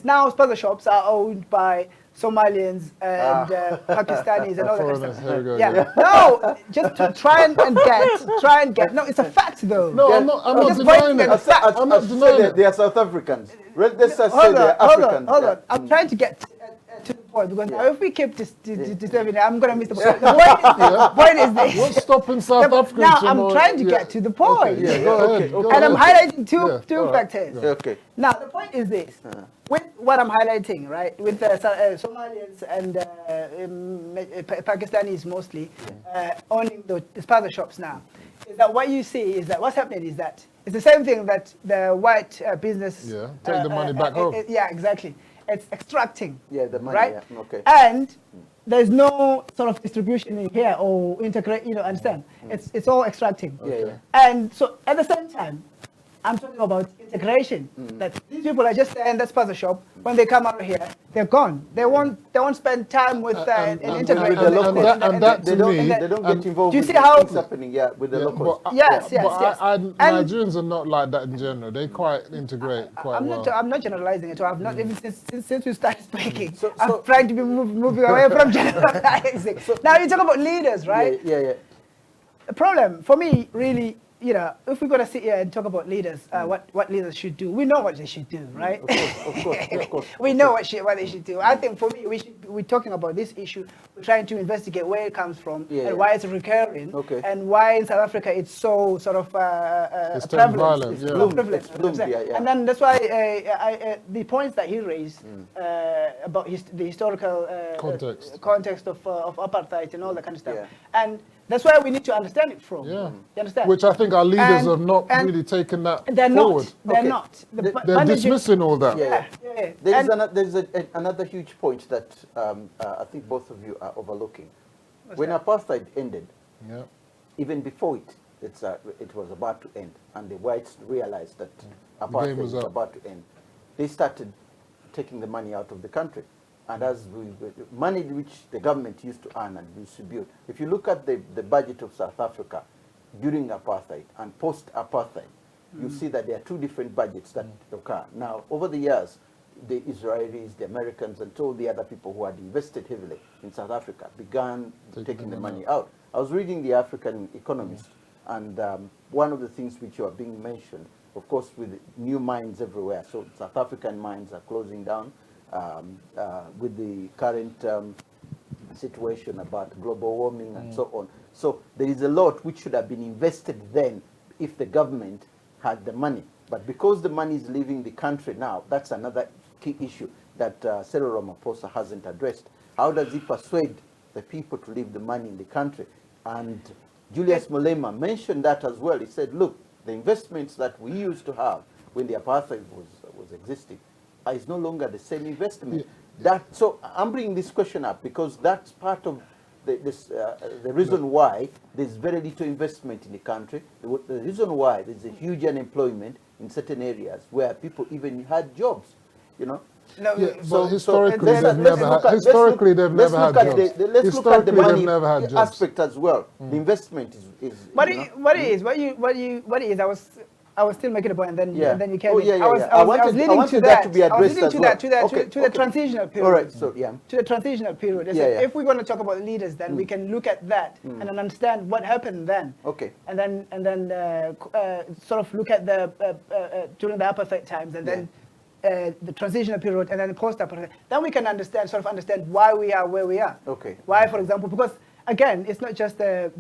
Now, spaza shops are owned by Somalians and Pakistanis and all that kind of stuff. Yeah. No, just to try and get. No, it's a fact though. No, I'm not denying it. I'm not denying it. They are South Africans. Let's say they're Africans. Hold on. I'm trying to get to the point, because if we keep disturbing it, I'm going to miss the point. The point is this. What's stopping South Africans? Now, I'm trying to get to the point. Go ahead. And I'm highlighting two factors. Okay. Now, the point is this. With what I'm highlighting, right, with Somalians and Pakistanis mostly owning the spaza shops now, is that what you see is that what's happening is that it's the same thing that the white business... take the money back home. Yeah, exactly. It's extracting. Yeah, the money, right? Yeah. Okay. And there's no sort of distribution in here or integrate, you know, understand? It's all extracting. Okay. Yeah. And so at the same time, I'm talking about integration. That these people are just there in that spaza shop. When they come out here, they're gone. They won't spend time with integrating. And that to me, they don't get involved. Do you see how it's happening? Yeah, with the locals. Yes. Nigerians are not like that in general. They quite integrate quite well. I'm not generalizing it. I've not even since we started speaking. I'm trying to be moving away from generalizing. Now you talk about leaders, right? Yeah. The problem for me, really. You know, if we're going to sit here and talk about leaders, what leaders should do, we know what they should do, right? Of course. We know what they should do. I think for me, we're talking about this issue. We're trying to investigate where it comes from and why it's recurring, and why in South Africa it's so sort of prevalent. It's prevalent. And then that's why the points that he raised about the historical context of apartheid and all that kind of stuff, and that's where we need to understand it from. Yeah. You understand? Which I think our leaders have not really taken that forward. They're not. They're dismissing all that. Yeah. There's another huge point that I think both of you are overlooking. When apartheid ended, even before it was about to end, and the whites realized that apartheid was about to end, they started taking the money out of the country. And as money which the government used to earn and distribute, if you look at the budget of South Africa during apartheid and post-apartheid, you see that there are two different budgets that occur. Now, over the years, the Israelis, the Americans, and all the other people who had invested heavily in South Africa began taking the money out. I was reading the African Economist, and one of the things which are being mentioned, of course, with new mines everywhere, so South African mines are closing down. With the current situation about global warming and so on. So there is a lot which should have been invested then if the government had the money. But because the money is leaving the country now, that's another key issue that Cyril Ramaphosa hasn't addressed. How does he persuade the people to leave the money in the country? And Julius Malema mentioned that as well. He said, look, the investments that we used to have when the apartheid was existing is no longer the same investment. So I'm bringing this question up because that's part of the reason why there's very little investment in the country, the reason why there's a huge unemployment in certain areas where people even had jobs, you know. No, but historically they've never had jobs. Let's look at the money aspect as well. The investment is what it is. I was still making a point, and then you came in. I was leading to that to be addressed as well. To the transitional period. All right, so to the transitional period. If we're going to talk about leaders, then we can look at that and then understand what happened then. Okay. And then sort of look at the during the apartheid times, and then the transitional period, and then the post-apartheid. Then we can understand why we are where we are. Okay. Why, for example, because again, it's not just the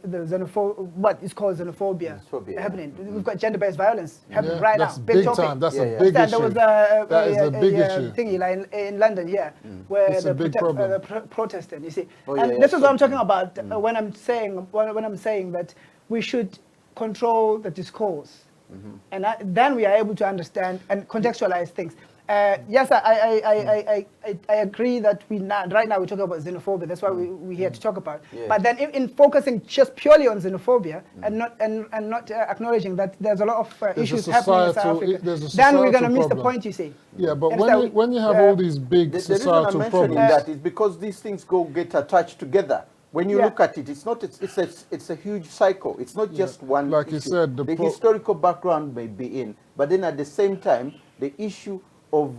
xenophobia, what is called xenophobia happening. We've got gender-based violence happening right now. That's big time. That's a big issue. There was that is a big issue. Thingy in London, where it's a big problem. The protesting. You see, this is what I'm talking about when I'm saying that we should control the discourse, and then we are able to understand and contextualize things. Yes, I agree that right now we're talking about xenophobia. That's why we're here to talk about. Yeah. But then in focusing just purely on xenophobia and not acknowledging that there's a lot of issues happening in South Africa, then we're going to miss the point. You see. Yeah, but when you have all these big societal problems, the reason I'm mentioning that is because these things get attached together. When you look at it, it's a huge cycle. It's not just one. Like issue. You said, the historical background may be in, but then at the same time, the issue of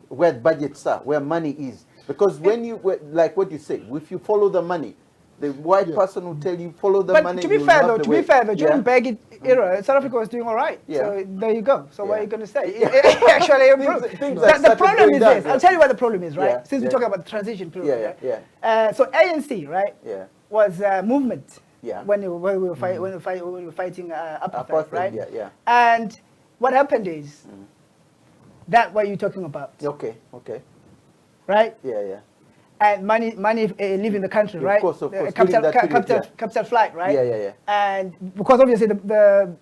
where budgets are, where money is. Because when like what you say, if you follow the money, the white person will tell you follow the money. But to be fair though, during Begit era, South Africa was doing all right. So there you go. So what are you going to say? It actually improved. The problem is this. I'll tell you what the problem is, right? Since we're talking about the transition period. So ANC, right, was a movement. When we were fighting apartheid, right? And what happened is. That's what you're talking about. Okay. Right? Yeah. And money leaving the country, right? Of course. Capital flight, right? Yeah. And because obviously the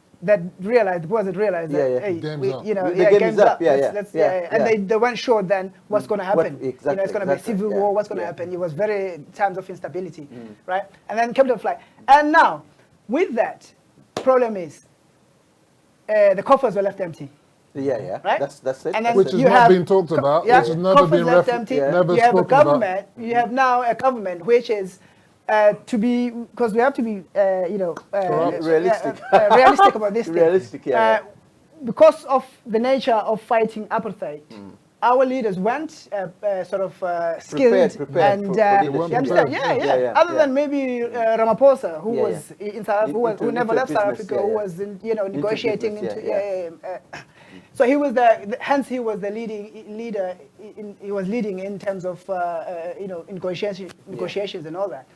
boys had realized that hey, game's up. And they weren't sure then what's going to happen. It's going to be a civil war. What's going to happen? It was very times of instability, right? And then capital flight. And now with that, problem is the coffers were left empty. Right? That's it. And then which has not been talked about, which has never been empty. Never you have a government. About. You have now a government which is to be, because we have to be, realistic. Realistic about this thing. Realistic, because of the nature of fighting apartheid, our leaders weren't sort of skilled prepared Other than maybe Ramaphosa, who was in South Africa, who never left South Africa, who was negotiating So he was hence he was the leader. He was leading in terms of negotiations and all that.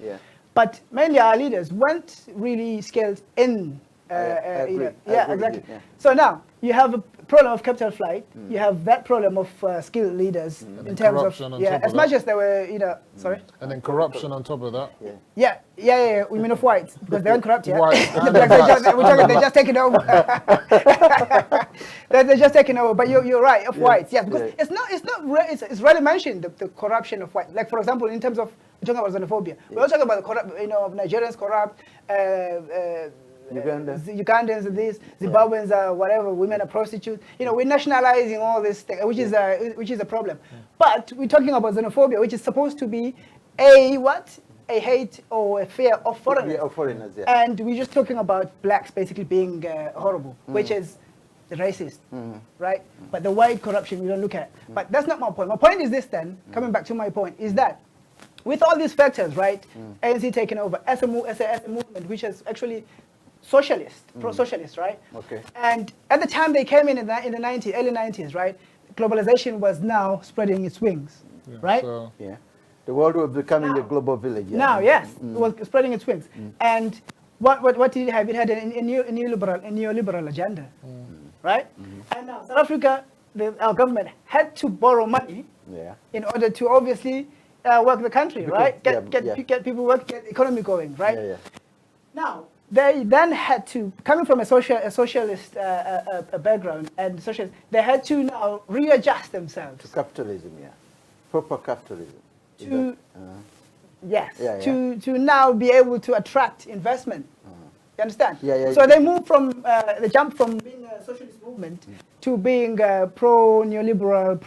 But mainly our leaders weren't really skilled in. Exactly. So now you have a problem of capital flight. You have that problem of skilled leaders in terms of as much as they were, sorry. And then corruption on top of that. We mean of whites because they aren't corrupt yet. They're just taking over. They're just taking over. But you're right of whites, because it's rarely mentioned the corruption of whites. Like for example, in terms of we're talking about xenophobia, we're also talking about the Nigerians corrupt. Ugandans and these Zimbabweans are whatever, women are prostitutes. We're nationalizing all this thing, which is a problem. But we're talking about xenophobia, which is supposed to be a hate or a fear of foreigners. And we're just talking about blacks basically being horrible, which is the racist, right? But the white corruption we don't look at. But that's not my point. My point is this then, coming back to my point, is that with all these factors, right, ANC taking over as a movement, which is actually socialist, pro-socialist, right? Okay. And at the time they came in the early 90s, right, globalization was now spreading its wings, right? So, the world was becoming a global village. Now, yes, it was spreading its wings. And what did it have? It had a neoliberal agenda, right? And now South Africa, our government had to borrow money in order to obviously work the country, right? Get people work, get the economy going, right? Now, they then had to, coming from a socialist background and socialist, they had to now readjust themselves. To capitalism, yeah. Proper capitalism. Yes, yeah. to now be able to attract investment. You understand? Yeah. So they moved from, they jumped from being a socialist movement to being pro-neoliberal,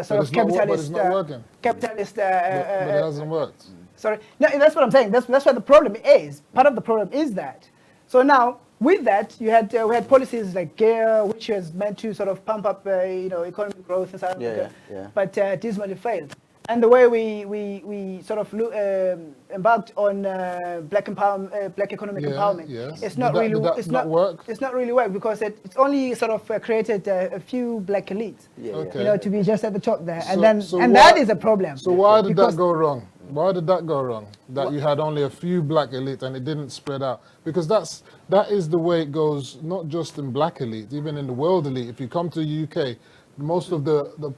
sort of capitalist. But it's not working. Capitalist. But it hasn't worked. Sorry, no, that's what I'm saying. That's what the problem is. Part of the problem is that. So now, with that, we had policies like GEAR, which was meant to sort of pump up, economic growth in South Africa, but dismally failed. And the way we sort of embarked on black economic empowerment, it's not really work because it's only sort of created a few black elites, to be just at the top there, that is a problem. So why did that go wrong? Why did that go wrong? That you had only a few black elites and it didn't spread out? Because that is the way it goes, not just in black elite, even in the world elite. If you come to the UK, most of the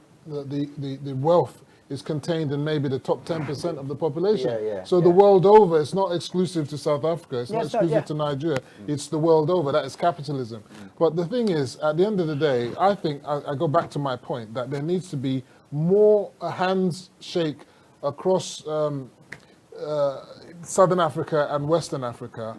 wealth is contained in maybe the top 10% of the population. So the world over, it's not exclusive to South Africa, it's not exclusive to Nigeria, it's the world over, that is capitalism. But the thing is, at the end of the day, I think, I go back to my point, that there needs to be more handshake across Southern Africa and Western Africa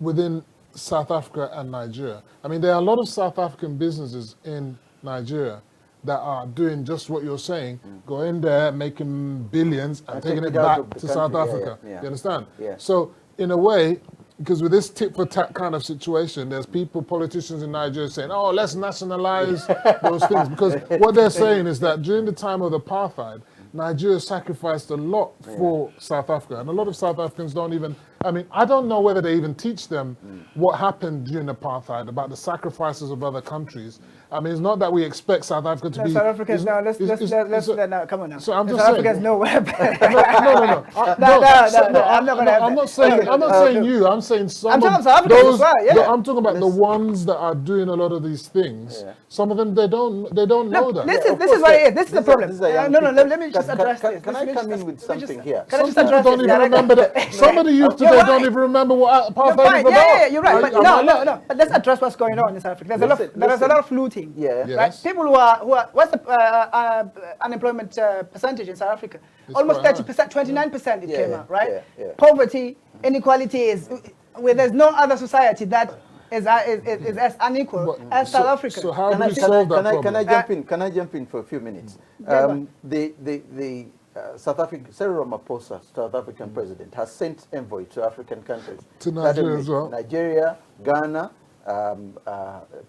within South Africa and Nigeria. I mean, there are a lot of South African businesses in Nigeria that are doing just what you're saying, go in there, making billions and taking it back to South Africa. You understand? So in a way, because with this tit for tat kind of situation, there's politicians in Nigeria saying, oh, let's nationalize those things. Because what they're saying is that during the time of apartheid, Nigeria sacrificed a lot for South Africa. And a lot of South Africans don't even, I don't know whether they even teach them what happened during apartheid, about the sacrifices of other countries. It's not that we expect South Africa to be... South Africa's come on now. So I'm just South saying... Africa's nowhere. No. I'm not saying you. I'm saying some I'm talking of South Africa those... as well, I'm talking about the ones that are doing a lot of these things. Some of them, they don't know that. This is what it is. This is the problem. Let me just address this. Can I come in with something here? Can I just address this? Don't even remember that. Some of the youth today don't even remember what apartheid is about. Yeah, you're right. But no. But let's address what's going on in South Africa. There's a lot of looting. Right? People who are what's the unemployment percentage in South Africa? Almost 30%, 29% it came out, right? Poverty, inequality is where there's no other society that is as unequal as South Africa. So how do we solve that problem? Can I jump in for a few minutes? The South African, Cyril Ramaphosa, South African president, has sent envoy to African countries. To Nigeria as well. Nigeria, Ghana,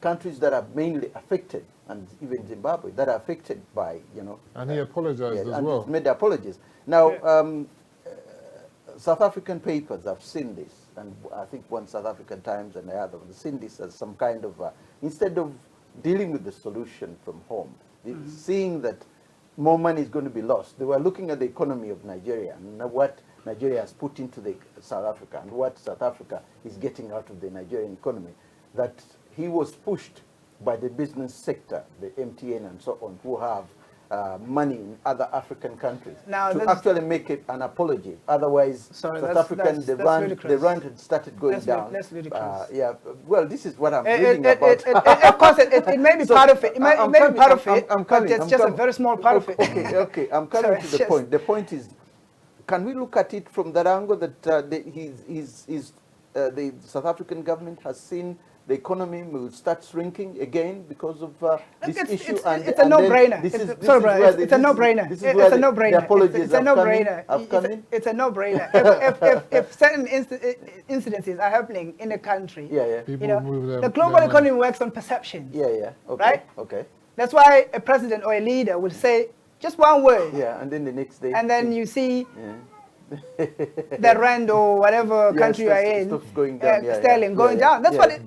countries that are mainly affected, and even Zimbabwe, that are affected by, And he apologized as well. He's made apologies. Now, South African papers have seen this, and I think one South African Times and the other have seen this as some kind of, instead of dealing with the solution from home, seeing that more money is going to be lost, they were looking at the economy of Nigeria and what Nigeria has put into South Africa and what South Africa is getting out of the Nigerian economy, that he was pushed by the business sector, the MTN and so on, who have money in other African countries to actually make it an apology. Otherwise, South African, the rand had started going down. That's ludicrous. Well, this is what I'm reading about. Of course, it may be part of it. It may be part of it, but it's just a very small part of it. Okay. I'm coming to the point. The point is, can we look at it from that angle that the South African government has seen the economy will start shrinking again because of this issue? It's a no-brainer. It's a no-brainer. It's a no-brainer. The apologies it's a no-brainer. Have come in. It's a no-brainer. If certain incidences are happening in a country, the global economy works on perception. Okay. Right? Okay. That's why a president or a leader will say just one word. And then the next day. And then you see the rand or whatever country you are in, going down, sterling going down. That's what it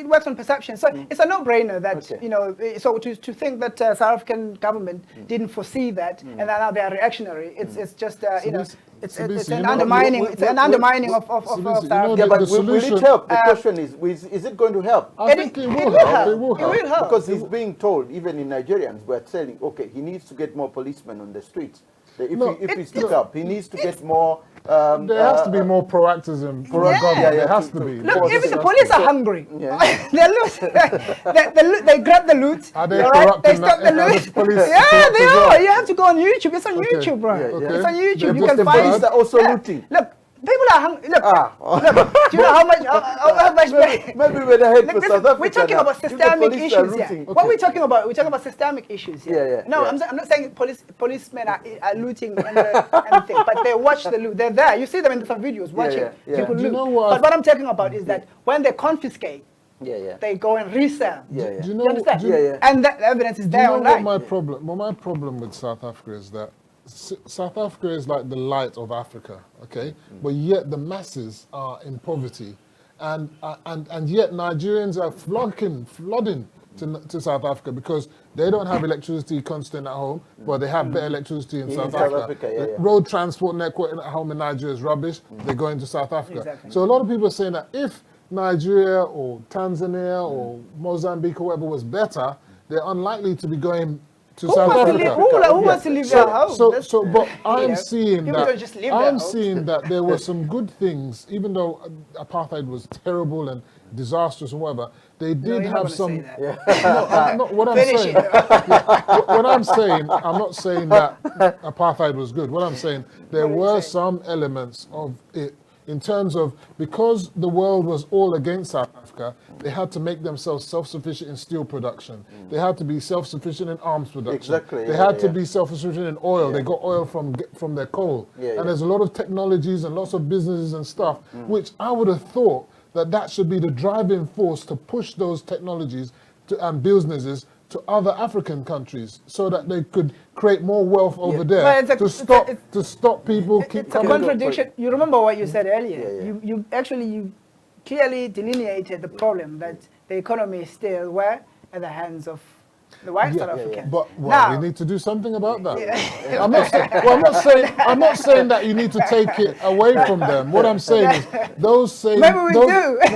works on perception. So it's a no-brainer that So to think that South African government didn't foresee that and now they are reactionary. It's just it's an undermining. It's an undermining of South Africa. But will it help? The question is it going to help? I think it will help. It will help because he's being told, even in Nigerians, we're saying, okay, he needs to get more policemen on the streets. If he stick up, he needs to get more. There has to be more proactivism from the government. There has to be. Look, even the police are hungry. They loot. They grab the loot. Are they right? They corrupting stop the loot. police? Yeah, they are. You have to go on YouTube. It's on YouTube, bro. It's on YouTube. You can the find. police are also looting. Look. People are hungry. Look, do you know how much? Maybe we're the head for South Africa. We're talking about systemic issues here. Okay. What we're talking about? We're talking about systemic issues here. Yeah. I'm not saying policemen are looting and anything, but they watch the loot. They're there. You see them in some videos watching people loot. But what I'm talking about is that when they confiscate, they go and resell. Do you understand? And that evidence is there online. What my problem with South Africa is that South Africa is like the light of Africa, okay? But yet the masses are in poverty, and yet Nigerians are flooding to South Africa because they don't have electricity constant at home, but they have better electricity in South Africa. The road transport network at home in Nigeria is rubbish. They go into South Africa. Exactly. So a lot of people are saying that if Nigeria or Tanzania or Mozambique or whatever was better, they're unlikely to be going to South Africa. Who wants to leave their home? But I'm seeing that that there were some good things, even though apartheid was terrible and disastrous and whatever. They did have some. What I'm saying, I'm not saying that apartheid was good. What I'm saying, there were some elements of it. In terms of, because the world was all against South Africa, they had to make themselves self-sufficient in steel production. They had to be self-sufficient in arms production. They had to be self-sufficient in oil. They got oil from their coal. And there's a lot of technologies and lots of businesses and stuff, which I would have thought that should be the driving force to push those technologies and businesses to other African countries so that they could create more wealth over there to stop people keep coming. It's a contradiction. You remember what you said earlier. You clearly delineated the problem that the economy is still where? At the hands of the white South Africans. But we need to do something about that. I'm not saying that you need to take it away from them. What I'm saying is those same. Maybe we do. I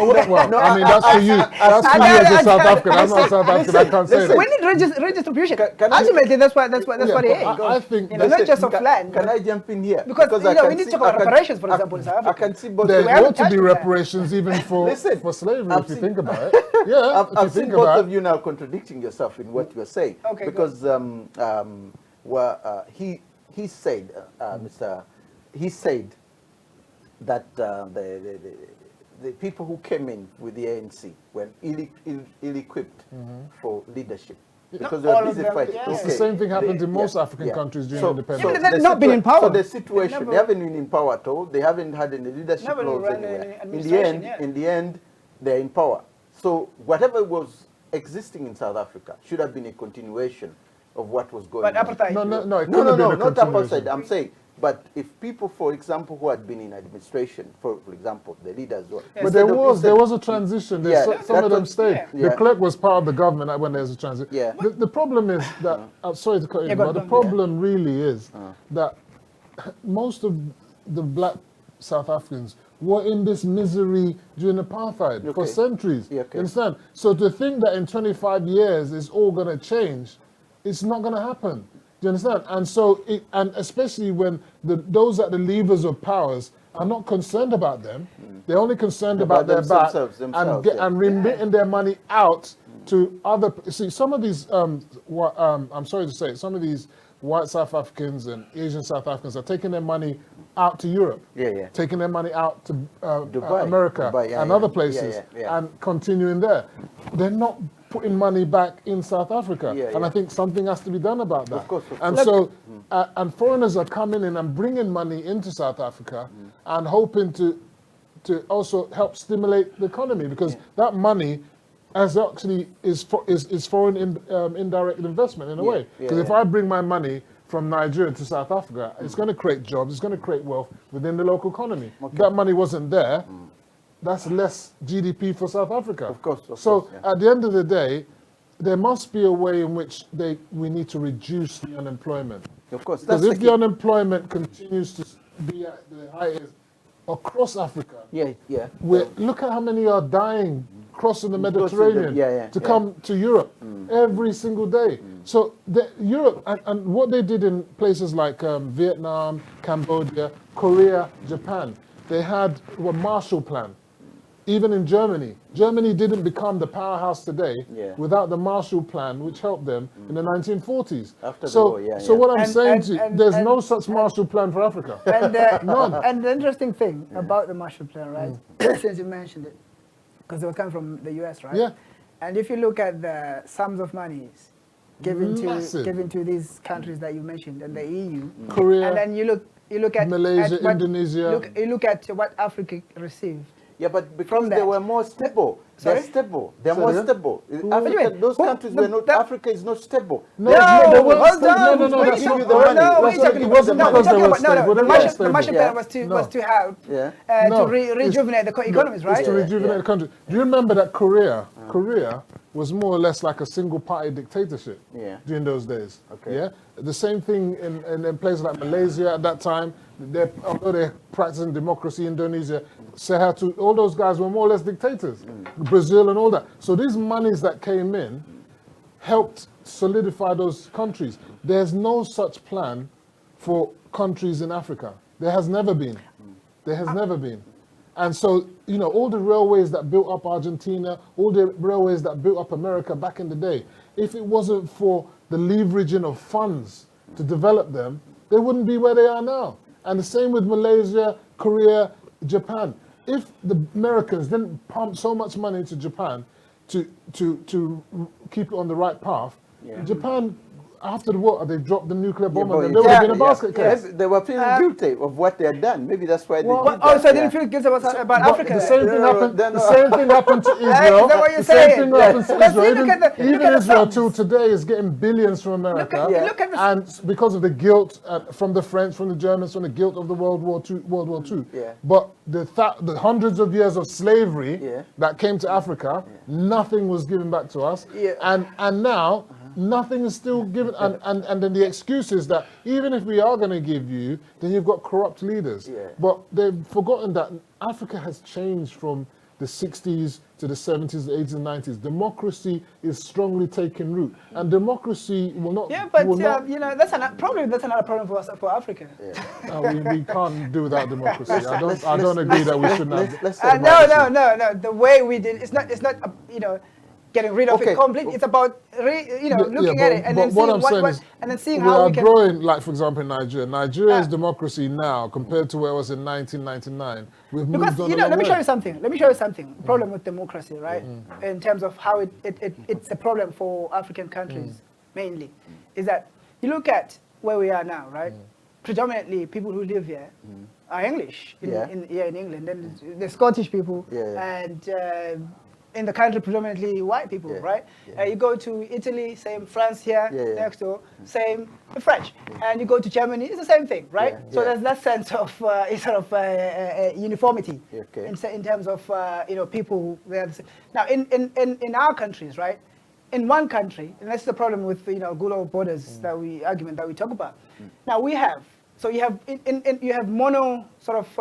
mean, that's for you. That's for you as a South African. I'm not South African. I can't say that. We need redistribution. Ultimately, that's what it is. I think not just of land. Can I jump in here? Because we need to talk about reparations, for example, in South Africa. I can see both. There ought to be reparations even for slavery, if you think about it. Yeah, I've seen both of you now contradicting yourself in what you're saying. Okay, because he said that the people who came in with the ANC were ill-equipped for leadership. Because they were busy fighting. It's the same thing happened in most African countries during independence. They've not been in power. So the situation, they haven't been in power at all. They haven't had any leadership roles anywhere. In the end, they're in power. So whatever was existing in South Africa should have been a continuation of what was going on. Apartheid. No, not apartheid. I'm saying, but if people, for example, who had been in administration, for example, the leaders were. But there was a transition. Some of them stayed. The clerk was part of the government when there's a transition. The problem is that I'm sorry to cut you, but the problem really is that most of the black South Africans were in this misery during apartheid for centuries. You understand? So to think that in 25 years it's all going to change, it's not going to happen. Do you understand? And so, and especially when those at the levers of powers are not concerned about them, they're only concerned about their back and remitting their money out to other. See, some of these, I'm sorry to say, some of these white South Africans and Asian South Africans are taking their money out to Europe, taking their money out to Dubai, America, and other places, and continuing there. They're not putting money back in South Africa, and I think something has to be done about that. Of course. And so, and foreigners are coming in and bringing money into South Africa, and hoping to also help stimulate the economy, because that money is foreign indirect investment in a way. Because if I bring my money from Nigeria to South Africa, it's going to create jobs, it's going to create wealth within the local economy. If that money wasn't there, that's less GDP for South Africa. Of course. At the end of the day, there must be a way in which we need to reduce the unemployment. Of course. Because if the unemployment continues to be at the height across Africa, look at how many are dying crossing the Mediterranean to come to Europe every single day. So Europe, and what they did in places like Vietnam, Cambodia, Korea, Japan, they had a Marshall Plan. Even in Germany, Germany didn't become the powerhouse today without the Marshall Plan, which helped them in the 1940s. After the war, so what I'm saying to you, there's no such Marshall Plan for Africa. None. And the interesting thing about the Marshall Plan, right, since you mentioned it, because it was coming from the US, right? Yeah. And if you look at the sums of monies given to these countries that you mentioned and the EU, Korea, and then you look at Malaysia, Indonesia. You look at what Africa received. Yeah, but because they were more stable. Sorry? They're stable. They're more stable. Africa, those countries were not. Africa is not stable. No, they weren't hold stable. on. No, What that's are you not talking about? it wasn't because they were stable. The Marshall Plan was to help to rejuvenate the economies, right? It's to rejuvenate the country. Do you remember that Korea was more or less like a single-party dictatorship during those days? Okay. Yeah. The same thing in places like Malaysia at that time. Although they're practicing democracy, Indonesia, Sehatu, all those guys were more or less dictators. Brazil and all that. So these monies that came in helped solidify those countries. There's no such plan for countries in Africa. There has never been. There has never been. And so, all the railways that built up Argentina, all the railways that built up America back in the day, if it wasn't for the leveraging of funds to develop them, they wouldn't be where they are now. And the same with Malaysia, Korea, Japan. If the Americans didn't pump so much money into Japan to keep it on the right path, Japan, after the war, they dropped the nuclear bomb and they would have been a basket case. Yes, they were feeling guilty of what they had done. Maybe that's why they did that. Oh, so they didn't feel guilty about Africa? The same thing happened to Israel. Is that what you're the same thing saying? happened to Israel. Even Israel sums. till today is getting billions from America. Look at the and because of the guilt from the French, from the Germans, from the guilt of the World War II. Yeah. But the hundreds of years of slavery that came to Africa, nothing was given back to us. Yeah. And now, nothing is still given, and then the excuse is that even if we are going to give you, then you've got corrupt leaders. Yeah. But they've forgotten that Africa has changed from the 60s to the 70s, the 80s, and 90s. Democracy is strongly taking root, and democracy will not. Yeah, but that's another problem for us, for Africa. Yeah. We can't do without democracy. I don't agree that we shouldn't have. No. The way we did it's not getting rid of it completely. It's about looking at it and then seeing how we can. We are growing, like for example in Nigeria. Nigeria's democracy now compared to where it was in 1999. We've moved on. Let me show you something. The problem with democracy, right? In terms of how it's a problem for African countries mainly, is that you look at where we are now, right? Predominantly people who live here are English in England. Then the Scottish people and in the country predominantly white people, right? Yeah. You go to Italy, same. France here next door, same. The French, and you go to Germany, it's the same thing, right? So there's that sense of uniformity in terms of people. Now in our countries, right? In one country, and that's the problem with good old borders argument that we talk about. Now we have. So you have you have mono sort of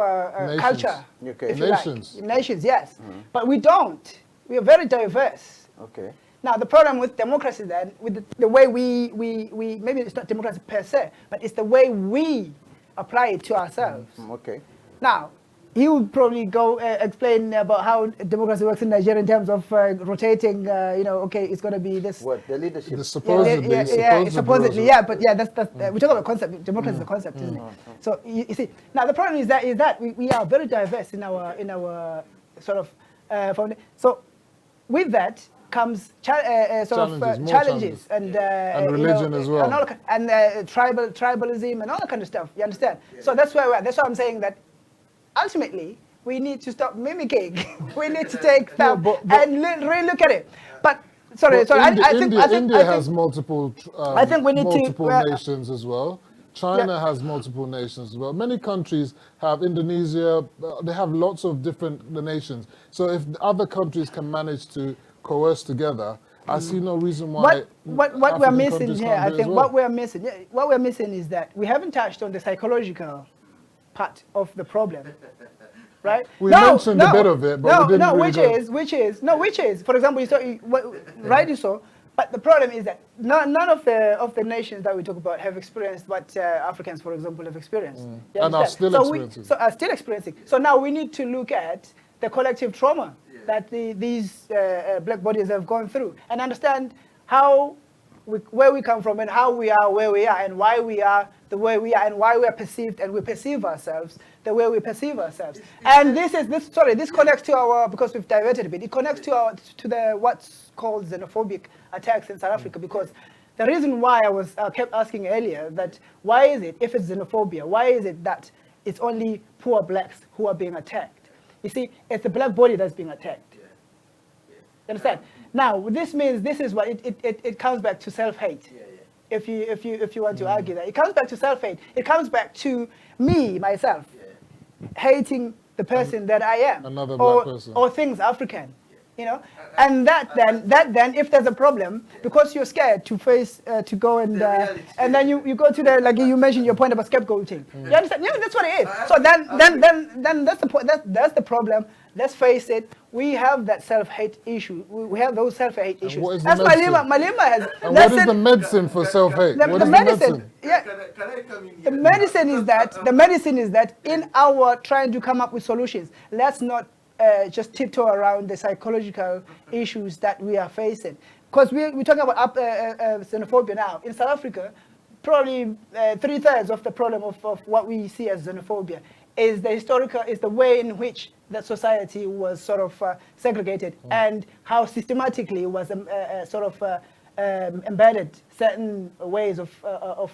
culture, if you like. Nations, yes, but we don't. We are very diverse. Okay. Now the problem with democracy then, with the way we maybe it's not democracy per se, but it's the way we apply it to ourselves. Okay. Now, he would probably go explain about how democracy works in Nigeria in terms of rotating. It's going to be this. What the leadership? Supposedly, that's we talk about concept. Democracy is a concept, isn't it? So you see, now the problem is that we are very diverse in our sort of so with that comes challenges and religion as well, and tribalism and all that kind of stuff. You understand? Yeah. So that's where that's why I'm saying that ultimately we need to stop mimicking. We need to take stuff and really look at it. But I think India has multiple. I think we need multiple nations as well. China has multiple nations as well. Many countries have. Indonesia, they have lots of different nations. So if other countries can manage to coerce together, I see no reason why. What we're missing here, I think, what we're missing is that we haven't touched on the psychological part of the problem. Right? We mentioned a bit of it, but we didn't which is, for example, you saw, rightly so, But the problem is that none of the nations that we talk about have experienced what Africans, for example, have experienced. You And are understand? still experiencing. So are still experiencing. So now we need to look at the collective trauma that these black bodies have gone through and understand where we come from and how we are where we are and why we are the way we are and why we are perceived and we perceive ourselves the way we perceive ourselves. And this connects to our, because we've diverted a bit, it connects to the what's called xenophobic attacks in South Africa, because the reason why I kept asking earlier that why is it, if it's xenophobia, why is it that it's only poor blacks who are being attacked? You see, it's the black body that's being attacked. You understand? Now, this means this is what it comes back to self-hate. If you want to argue that, it comes back to self-hate. It comes back to me myself hating the person that I am, another black person, or things African. You know, and that then if there's a problem, because you're scared to face to go and then you go to the, like you mentioned your point about scapegoating. You understand? Yeah, that's what it is. So then that's the point. That's the problem. Let's face it. We have that self-hate issue. We have those self-hate issues. What is that's Malema has. And what is the medicine for self-hate? The medicine. Yeah. Can I come in here? The medicine is that in our trying to come up with solutions, let's not just tiptoe around the psychological issues that we are facing. Because we're talking about xenophobia now. In South Africa, probably 3/3 of the problem of what we see as xenophobia is the way in which that society was sort of segregated and how systematically it was embedded certain ways of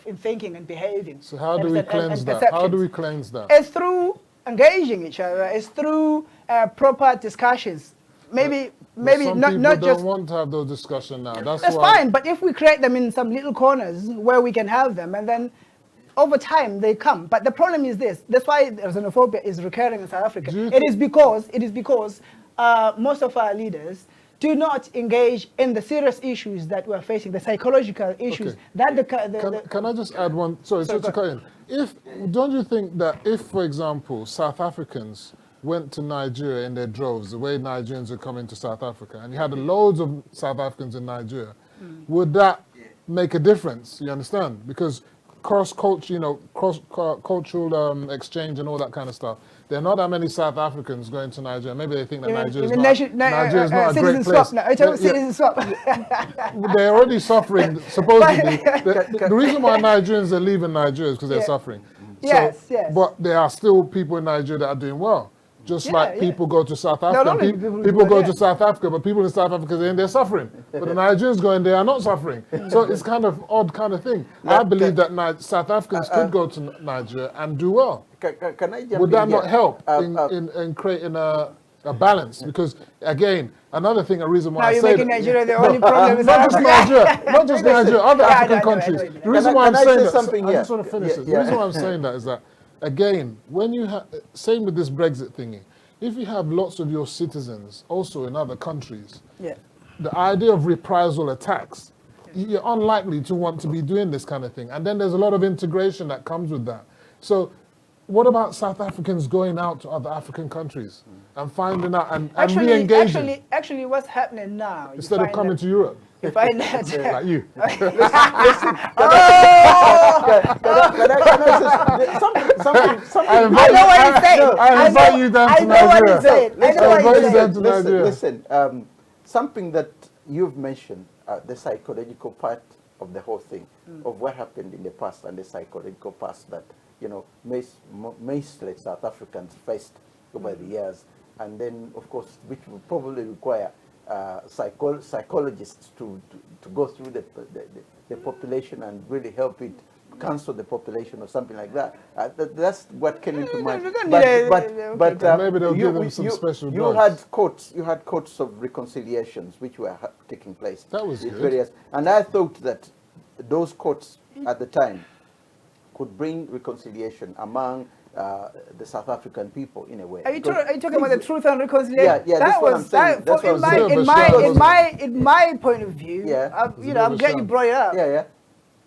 in thinking and behaving. So how do we cleanse that? How do we cleanse that? It's through engaging each other. It's through proper discussions. Maybe not just. Don't want to have those discussions now. That's fine. But if we create them in some little corners where we can have them, and then over time they come. But the problem is this. That's why xenophobia is recurring in South Africa. It is because most of our leaders do not engage in the serious issues that we're facing, the psychological issues. Okay. Can I just add one? Sorry, to cut in. Don't you think that if, for example, South Africans went to Nigeria in their droves, the way Nigerians are coming to South Africa, and you had loads of South Africans in Nigeria, would that make a difference? You understand? Because cross-cultural exchange and all that kind of stuff. There are not that many South Africans going to Nigeria. Maybe they think that Nigeria is not a great place. Citizen swap. They're already suffering, supposedly. The reason why Nigerians are leaving Nigeria is because they're suffering. Yes. But there are still people in Nigeria that are doing well. Just like people go to South Africa. People go to South Africa, but people in South Africa, they're suffering. But the Nigerians going there are not suffering. So it's kind of odd kind of thing. I believe that South Africans could go to Nigeria and do well. Can I jump Would that in not here? help in creating a balance? Because again, another thing, a reason why now I you're say making Nigeria the only problem is not just Nigeria, not just Nigeria, other African countries. The reason why I'm saying that, I just want to finish this. The reason why I'm saying that is that, again, when you have, same with this Brexit thingy, if you have lots of your citizens also in other countries, the idea of reprisal attacks, you're unlikely to want to be doing this kind of thing. And then there's a lot of integration that comes with that. So what about South Africans going out to other African countries and finding out and re-engaging? Actually, what's happening now? Instead of coming to Europe. You find that. Like you. I know what he's saying. I invite you down to Nigeria. I know what he's saying. I know what he's saying. Listen, something that you've mentioned, the psychological part of the whole thing, of what happened in the past and the psychological past that, mostly South Africans faced over the years. And then, of course, which will probably require psychologists to go through the population and really help it cancel the population or something like that. That's what came into mind. But maybe they'll give them some special drugs. You had courts of reconciliations which were taking place. That was good. And I thought that those courts at the time could bring reconciliation among the South African people in a way. Are you talking about the truth and reconciliation? Yeah, that's what I'm saying. In my point of view, I'm glad you brought it up.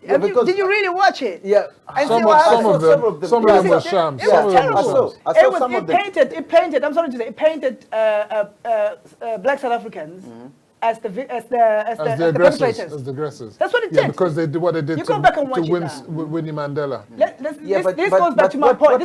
Did you really watch it? Yeah. Some of them were shams. It was terrible. It painted. I'm sorry to say, it painted black South Africans as the aggressors. As the aggressors. That's what it Yeah, did. because they did what they did You go back and watch Winnie Mandela. This goes back to my point.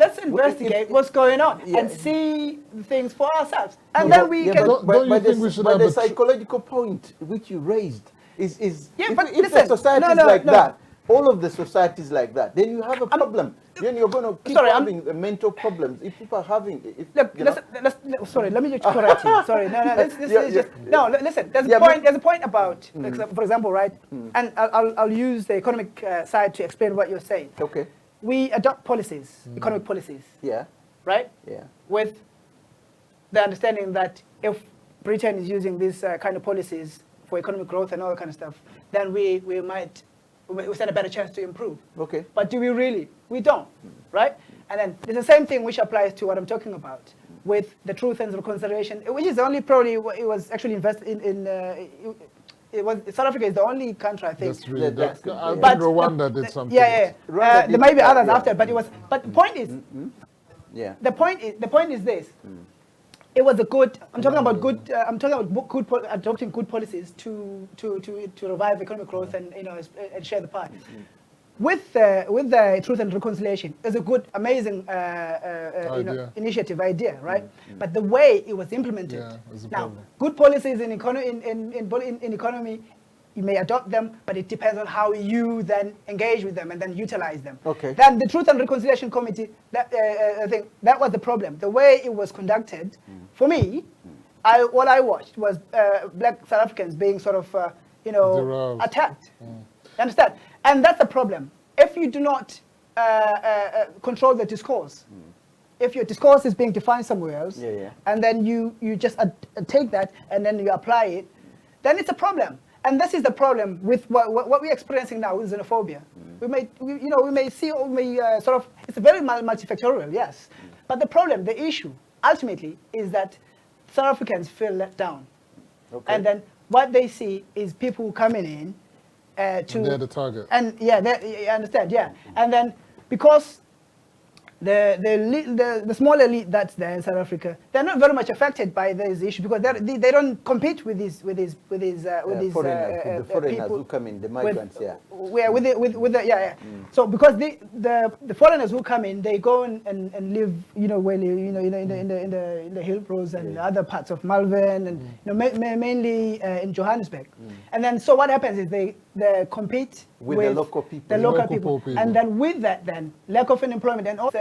Let's investigate what's going on and see things for ourselves. And then we can... Don't you think we should have the psychological point which you raised is Yeah, if, but if listen, the society is like that, all of the societies like that, then you have a problem. Then you're going to keep having mental problems. If people are having... Sorry, let me just correct you. Sorry, listen, there's a point about, for example, right, and I'll use the economic side to explain what you're saying. Okay. We adopt policies, economic policies. Yeah. Right? Yeah. With the understanding that if Britain is using these kind of policies for economic growth and all that kind of stuff, then we stand a better chance to improve. Okay. But do we really? We don't, right? And then there's the same thing which applies to what I'm talking about with the Truth and Reconciliation, which is only probably it was actually invested in. South Africa is the only country I think. That's really I think Rwanda did something. Yeah. There may be others after, but it was. But the point is, the point is this. It was a good. I'm talking about good. I'm talking about adopting good policies to revive economic growth and and share the pie. With the Truth and Reconciliation, it's a good, amazing initiative idea, right? But the way it was implemented. Now, good policies in economy, you may adopt them, but it depends on how you then engage with them and then utilize them. Okay. Then the Truth and Reconciliation Committee, I think that was the problem. The way it was conducted, for me, what I watched was black South Africans being sort of, attacked. You understand? And that's the problem. If you do not control the discourse, if your discourse is being defined somewhere else, and then you just take that and then you apply it, then it's a problem. And this is the problem with what we're experiencing now with xenophobia. We may see, sort of, it's very multifactorial, yes. But the problem, the issue, ultimately, is that South Africans feel let down. Okay. And then what they see is people coming in and they're the target. And you understand, And then because the small elite that's there in South Africa, they're not very much affected by these issues because they don't compete with these foreigners who come in, the migrants, So because the foreigners who come in, they go and live, in the hill roads and other parts of Malvern and mainly in Johannesburg. And then so what happens is they compete with the local people. And then with that, then lack of unemployment and also.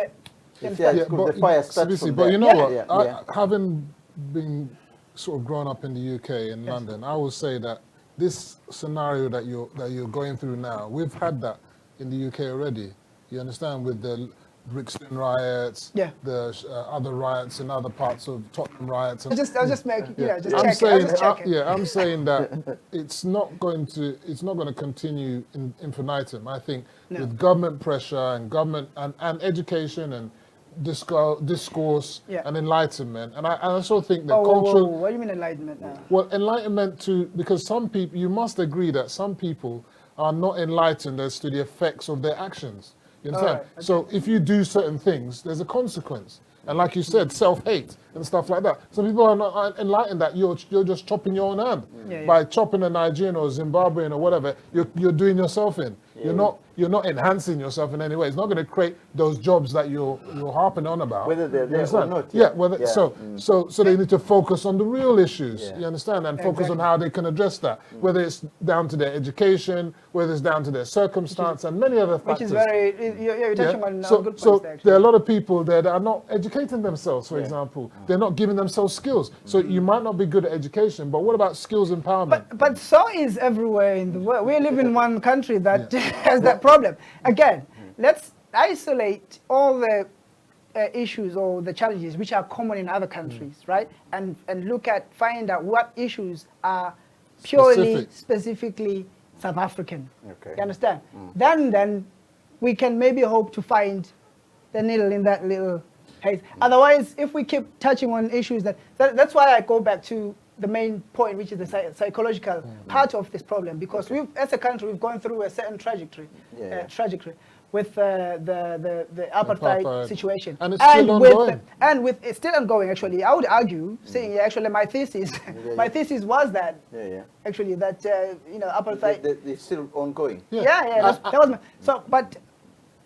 The fire starts from but you know what? Having been sort of grown up in the UK in London, I will say that this scenario that you're going through now, we've had that in the UK already. You understand, with the Brixton riots, the other riots in other parts of Tottenham riots. I'll just make I'm saying that it's not going to continue in infinitum. I think with government pressure and government and education and discourse and enlightenment, and I also think that cultural. What do you mean enlightenment now? Well, enlightenment because some people, you must agree that some people are not enlightened as to the effects of their actions. You understand? Right, okay. So if you do certain things, there's a consequence. And like you said, self-hate and stuff like that. Some people are not enlightened that you're just chopping your own hand. By chopping a Nigerian or Zimbabwean or whatever, you're doing yourself in. You're not enhancing yourself in any way. It's not going to create those jobs that you're harping on about. Whether they're there or not. So they need to focus on the real issues. You understand, and focus on how they can address that. Whether it's down to their education, whether it's down to their circumstance, and many other factors. Which is very you're touching on so, good points. So there are a lot of people there that are not educating themselves. For example, they're not giving themselves skills. So you might not be good at education, but what about skills empowerment? But so is everywhere in the world. We live in one country that has that problem. Again, let's isolate all the issues or the challenges which are common in other countries, right? And find out what issues are purely, specifically South African. Okay. You understand? Then we can maybe hope to find the needle in that little haze. Otherwise, if we keep touching on issues that's why I go back to the main point, which is the psychological part of this problem, because as a country, we've gone through a certain trajectory. with the apartheid situation, and it's still ongoing. It's still ongoing. Actually, I would argue, saying actually my thesis, my thesis was that actually that apartheid it's still ongoing. That was my, so. But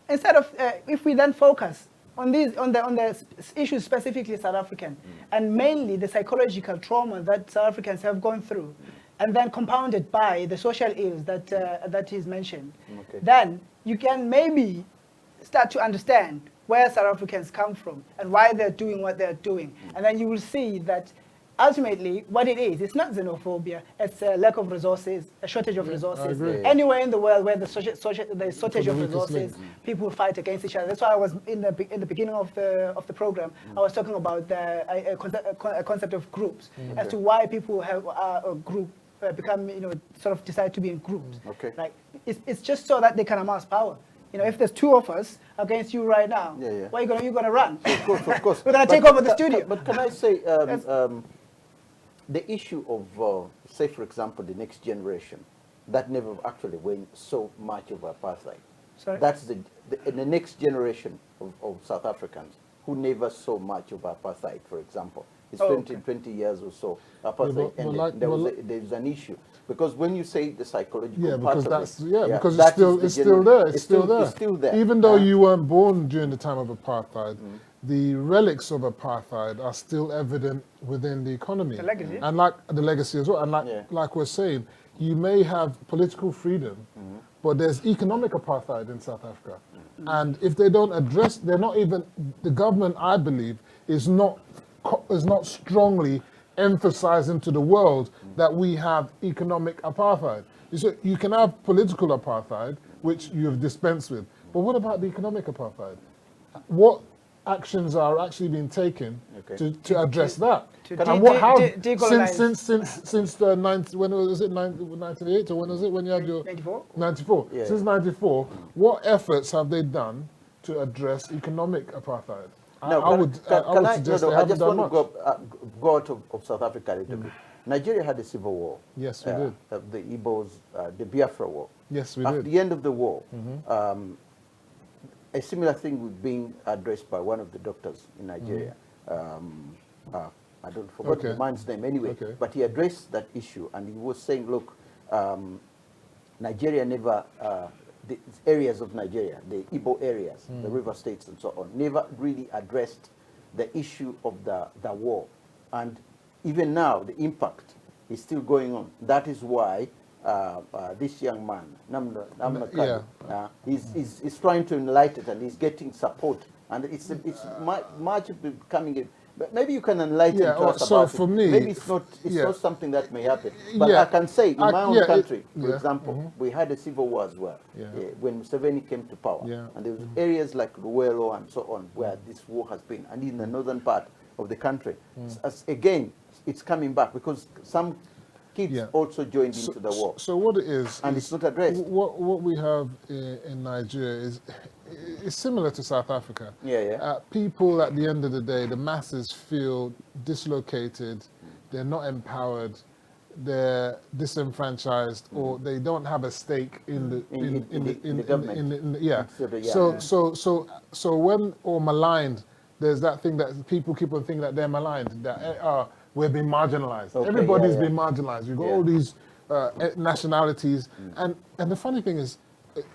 instead of if we then focus on the issues specifically South African, and mainly the psychological trauma that South Africans have gone through, and then compounded by the social ills that he's mentioned, then you can maybe start to understand where South Africans come from and why they're doing what they're doing. And then you will see that ultimately what it is, it's not xenophobia, it's a lack of resources, a shortage of resources. Anywhere in the world where there's shortage of resources, people fight against each other. That's why I was in the beginning of the program, I was talking about a concept of groups, as to why people have a group become, sort of decide to be in groups. Like it's just so that they can amass power. If there's two of us against you right now, why are you gonna run? Of course. We're gonna take over the studio. But can I say the issue of, say for example, the next generation that never actually went so much of apartheid. Sorry? That's the next generation of South Africans who never saw much of apartheid, for example. It's 20 years or so. Apartheid ended. There's an issue. Because when you say the psychological part of it, because it's still there. It's still there. Even though you weren't born during the time of apartheid, the relics of apartheid are still evident within the economy. The legacy. And like the legacy as well. And like we're saying, you may have political freedom, but there's economic apartheid in South Africa. And if they don't address, they're not even, the government, I believe, is not strongly emphasizing to the world that we have economic apartheid. You can have political apartheid, which you have dispensed with, but what about the economic apartheid? What actions are actually being taken to address that? And what have since the 90, when was it 98 or when was it when you had your 94? Since 94, what efforts have they done to address economic apartheid? I just want to go out of South Africa a little bit. Nigeria had a civil war. Yes, we did. The Igbos, the Biafra war. Yes, we did. At the end of the war, a similar thing was being addressed by one of the doctors in Nigeria. I don't forget the man's name anyway, but he addressed that issue and he was saying, look, Nigeria never, the areas of Nigeria, the Igbo areas, the river states and so on, never really addressed the issue of the war. And even now, the impact is still going on. That is why this young man, Namna is trying to enlighten and he's getting support. And it's much becoming but maybe you can enlighten us about for it. me, maybe it's not something that may happen. But I can say in my own country, for example, we had a civil war as well when Museveni came to power. And there was areas like Ruwelo and so on where this war has been. And in the northern part of the country, again, it's coming back because some kids also joined into the war. So what it is, and it's not addressed. What we have in Nigeria is similar to South Africa. People at the end of the day, the masses feel dislocated, they're not empowered, they're disenfranchised, or they don't have a stake in the government. So when or maligned, there's that thing that people keep on thinking that they're maligned, that we're being marginalized. Everybody's been marginalized. We've got all these nationalities, and the funny thing is,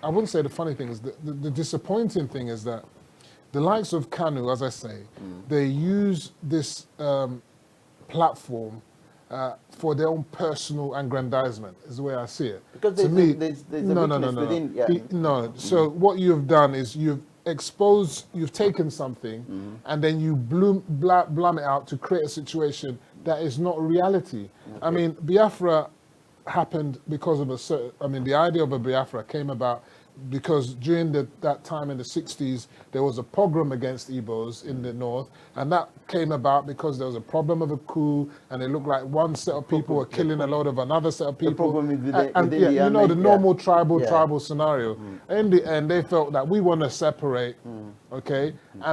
I wouldn't say the funny thing is, the disappointing thing is that the likes of Kanu, as I say, they use this platform for their own personal aggrandizement, is the way I see it. Because there's no. So what you've done is you've taken something and then you blum it out to create a situation that is not reality. I mean, Biafra happened because of the idea of a Biafra came about because during that time in the 60s, there was a pogrom against Igbos in the north, and that came about because there was a problem of a coup, and it looked like one set of people were killing a lot of another set of people. The normal tribal scenario. In the end, they felt that we want to separate, and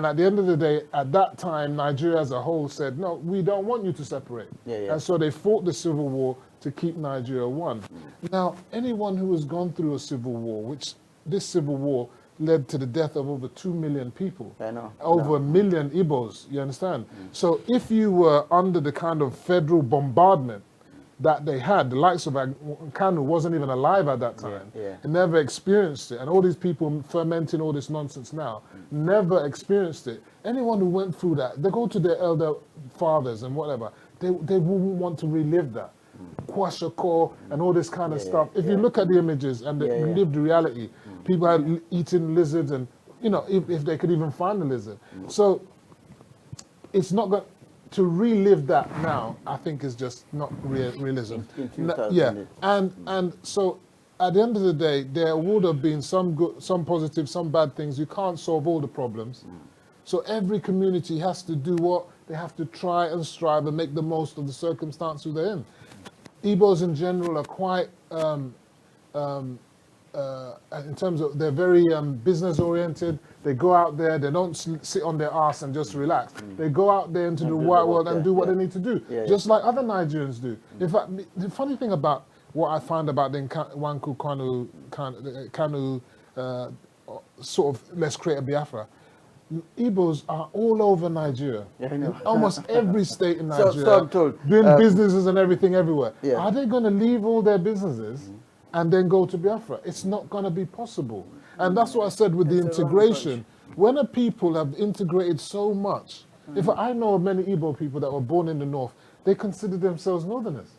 at the end of the day, at that time, Nigeria as a whole said, no, we don't want you to separate. And so they fought the civil war to keep Nigeria one. Now, anyone who has gone through a civil war, which this civil war led to the death of over 2 million people. I know. Over a million Igbos, you understand? So if you were under the kind of federal bombardment that they had, the likes of Kanu wasn't even alive at that time, and never experienced it, and all these people fermenting all this nonsense now, never experienced it. Anyone who went through that, they go to their elder fathers and whatever, they wouldn't want to relive that. Kwashako and all this kind of stuff. If you look at the images and the lived reality, people had eaten lizards, and you know, if they could even find the lizard. So it's not going to relive that now. I think is just not realism. And so at the end of the day, there would have been some good, some positive, some bad things. You can't solve all the problems. So every community has to do what they have to try and strive and make the most of the circumstances they're in. Igbos in general are quite, in terms of, they're very business oriented. They go out there, they don't sit on their ass and just relax. They go out there into the wide world and do what they need to do, just like other Nigerians do. In fact, the funny thing about what I find about the Wanku Kanu sort of, let's create a Biafra, Igbos are all over Nigeria. Almost every state in Nigeria, so I'm told, doing businesses and everything everywhere. Are they going to leave all their businesses and then go to Biafra? It's not going to be possible. And that's what I said with the integration. When a people have integrated so much, if I know of many Igbo people that were born in the north, they consider themselves northerners.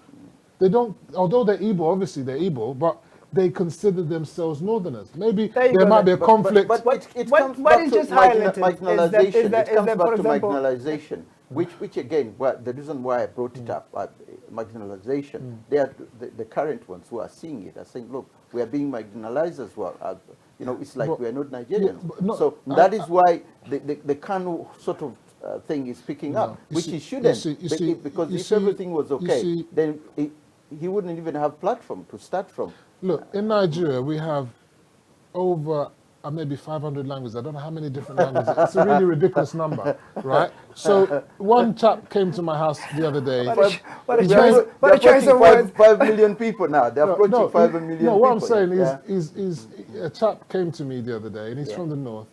They don't, although they're Igbo, obviously they're Igbo, but they consider themselves northerners. Maybe there might be a conflict. But it comes back to marginalization. It comes back to marginalization, which again, well, the reason why I brought it up, marginalization, they are the current ones who are seeing it, are saying, look, we are being marginalized as well. You know, it's like we are not Nigerians. So that is why the Kanu sort of thing is picking up, which it shouldn't, because if everything was okay, then he wouldn't even have platform to start from. Look, in Nigeria, we have over maybe 500 languages. I don't know how many different languages. It's a really ridiculous number, right? So one chap came to my house the other day. What a choice of words. 5 million people now. They're approaching 5 million people. No, what I'm saying is a chap came to me the other day, and he's from the north.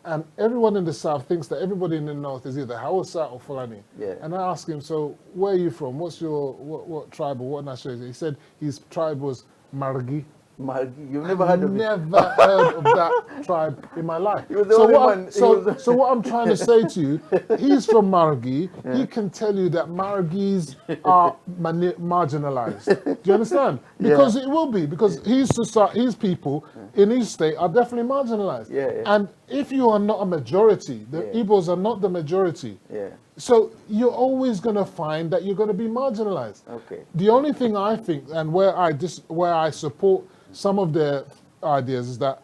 And everyone in the south thinks that everybody in the north is either Hausa or Fulani. And I asked him, so where are you from? What's your, what tribe or what nationality? He said his tribe was Margi. Margi, you've never heard of it? Never heard of that tribe in my life. So what I'm trying to say to you, he's from Margi. He can tell you that Margis are marginalized. Do you understand? Because it will be, because his people in his state are definitely marginalized. And if you are not a majority, the Igbos are not the majority. So you're always going to find that you're going to be marginalized. The only thing I think, and where I support some of their ideas, is that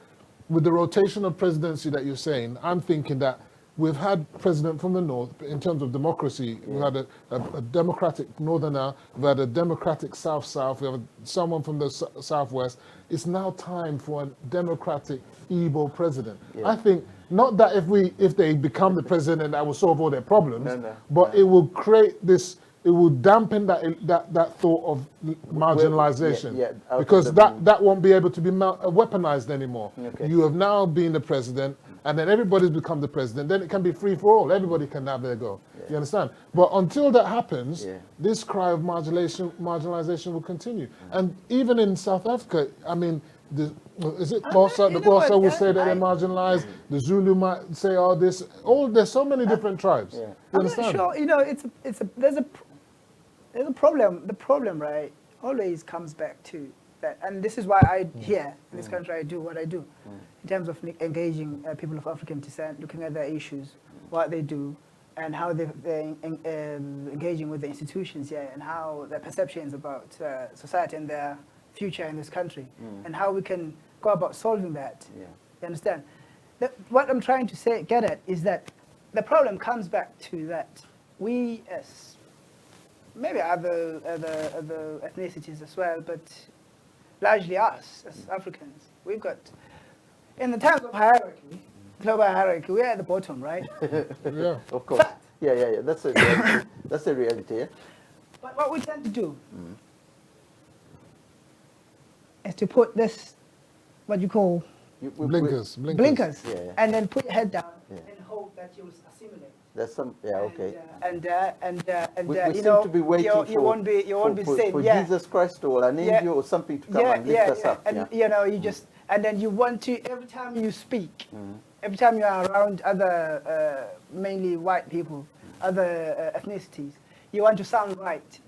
with the rotation of presidency that you're saying, I'm thinking that we've had president from the north in terms of democracy. We've had a democratic northerner, we've had a democratic south-south, we have someone from the southwest. It's now time for a democratic Igbo president. I think not that if they become the president that will solve all their problems, but it will create this. It will dampen that thought of marginalization, because that won't be able to be weaponized anymore. You have now been the president, and then everybody's become the president. Then it can be free for all. Everybody can have their go. You understand? But until that happens, this cry of marginalization will continue. And even in South Africa, I mean, is it Bossa? The Bossa will say that they're marginalized. The Zulu might say all this. There's so many different tribes. You understand? I'm not sure. You know, there's a problem. The problem, right, always comes back to that, and this is why here in this country I do what I do, in terms of engaging people of African descent, looking at their issues, what they do, and how they're engaging with the institutions here, and how their perceptions about society and their future in this country, and how we can go about solving that. You understand? What I'm trying to get at is that the problem comes back to that we, as maybe other ethnicities as well, but largely us as Africans, we've got, in the terms of hierarchy, global hierarchy, we're at the bottom, right? Of course. That's a reality. That's a reality. But what we tend to do is to put this, what you call Blinkers. Yeah. and then put your head down Yeah. and hope that you'll assimilate. There's some, yeah, okay. And We you seem know, to be waiting you won't be sane. for Yeah. Jesus Christ or an Yeah. angel or something to come and lift us up. And Yeah. you know, you just, and then you want to, every time you speak, every time you are around other, mainly white people, other ethnicities, you want to sound right.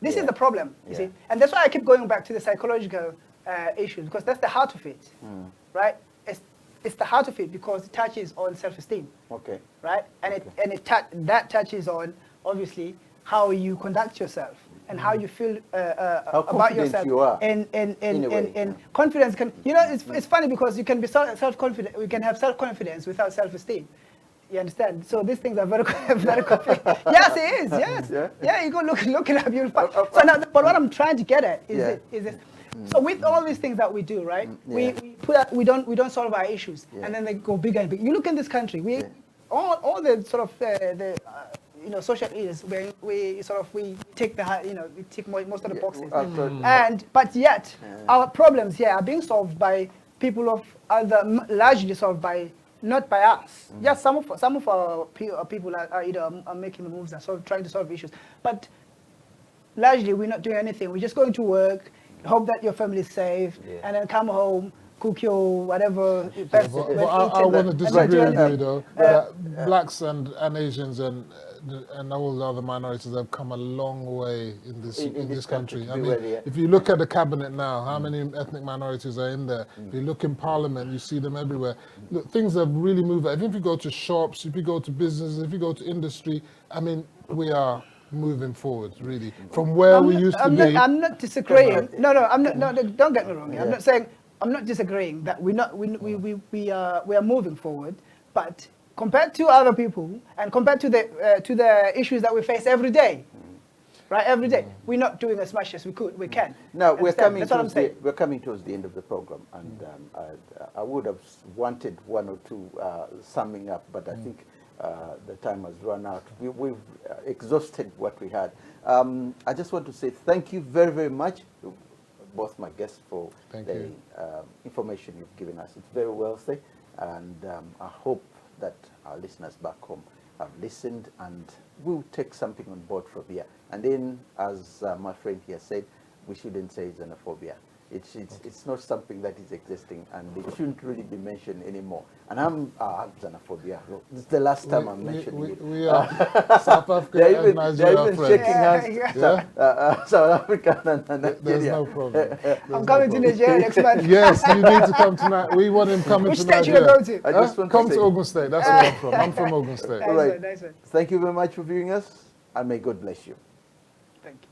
This is the problem, you see. And that's why I keep going back to the psychological issues, because that's the heart of it, right? It's the heart of it because it touches on self-esteem, Okay. right? And that touches on, obviously, how you conduct yourself and how you feel about yourself. You are. And confidence can, you know, it's funny because you can be self-confident, we can have self-confidence without self-esteem. You understand? So these things are very, very confusing. Yes, it is. Yes. Yeah. You go look it up. You'll find. So now, but what I'm trying to get at is this. So with all these things that we do, right? We don't solve our issues, and then they go bigger and bigger. You look in this country, all the sort of social ills where we take we tick most of the boxes, but yet our problems here are being solved by people of largely solved by. Not by us. Yes, some of our people are making the moves and trying to solve issues, but largely we're not doing anything. We're just going to work, hope that your family is safe, and then come home, cook your whatever. I want to disagree with you though. That blacks and Asians and all the other minorities have come a long way in this country. I mean, if you look at the cabinet now, how many ethnic minorities are in there? If you look in parliament, you see them everywhere. Look, things have really moved. Even if you go to shops, if you go to businesses, if you go to industry, I mean, we are moving forward, really, from where we used to be. I'm not disagreeing. No, I'm not. No, don't get me wrong. I'm not saying. I'm not disagreeing that we are moving forward, but compared to other people and compared to the issues that we face every day, right? Every day, we're not doing as much as we can. Now we're coming towards the end of the program, and I would have wanted one or two summing up, but I think the time has run out. We've exhausted what we had. I just want to say thank you very, very much, both my guests, for the information you've given us. It's very wealthy, and I hope that our listeners back home have listened and will take something on board from here. And then, as my friend here said, we shouldn't say xenophobia. It's not something that is existing, and it shouldn't really be mentioned anymore. And I'm xenophobia. This is the last time I'm mentioning it. We are South Africa and Nigeria even shaking hands. South Africa and Nigeria. There's no problem. I'm coming to Nigeria next month. Yes, you need to come tonight. We want him coming to Nigeria. Which state you going to? I just want come to to Ogun State. That's where I'm from. I'm from Ogun State. All right. Nice one. Thank you very much for viewing us, and may God bless you. Thank you.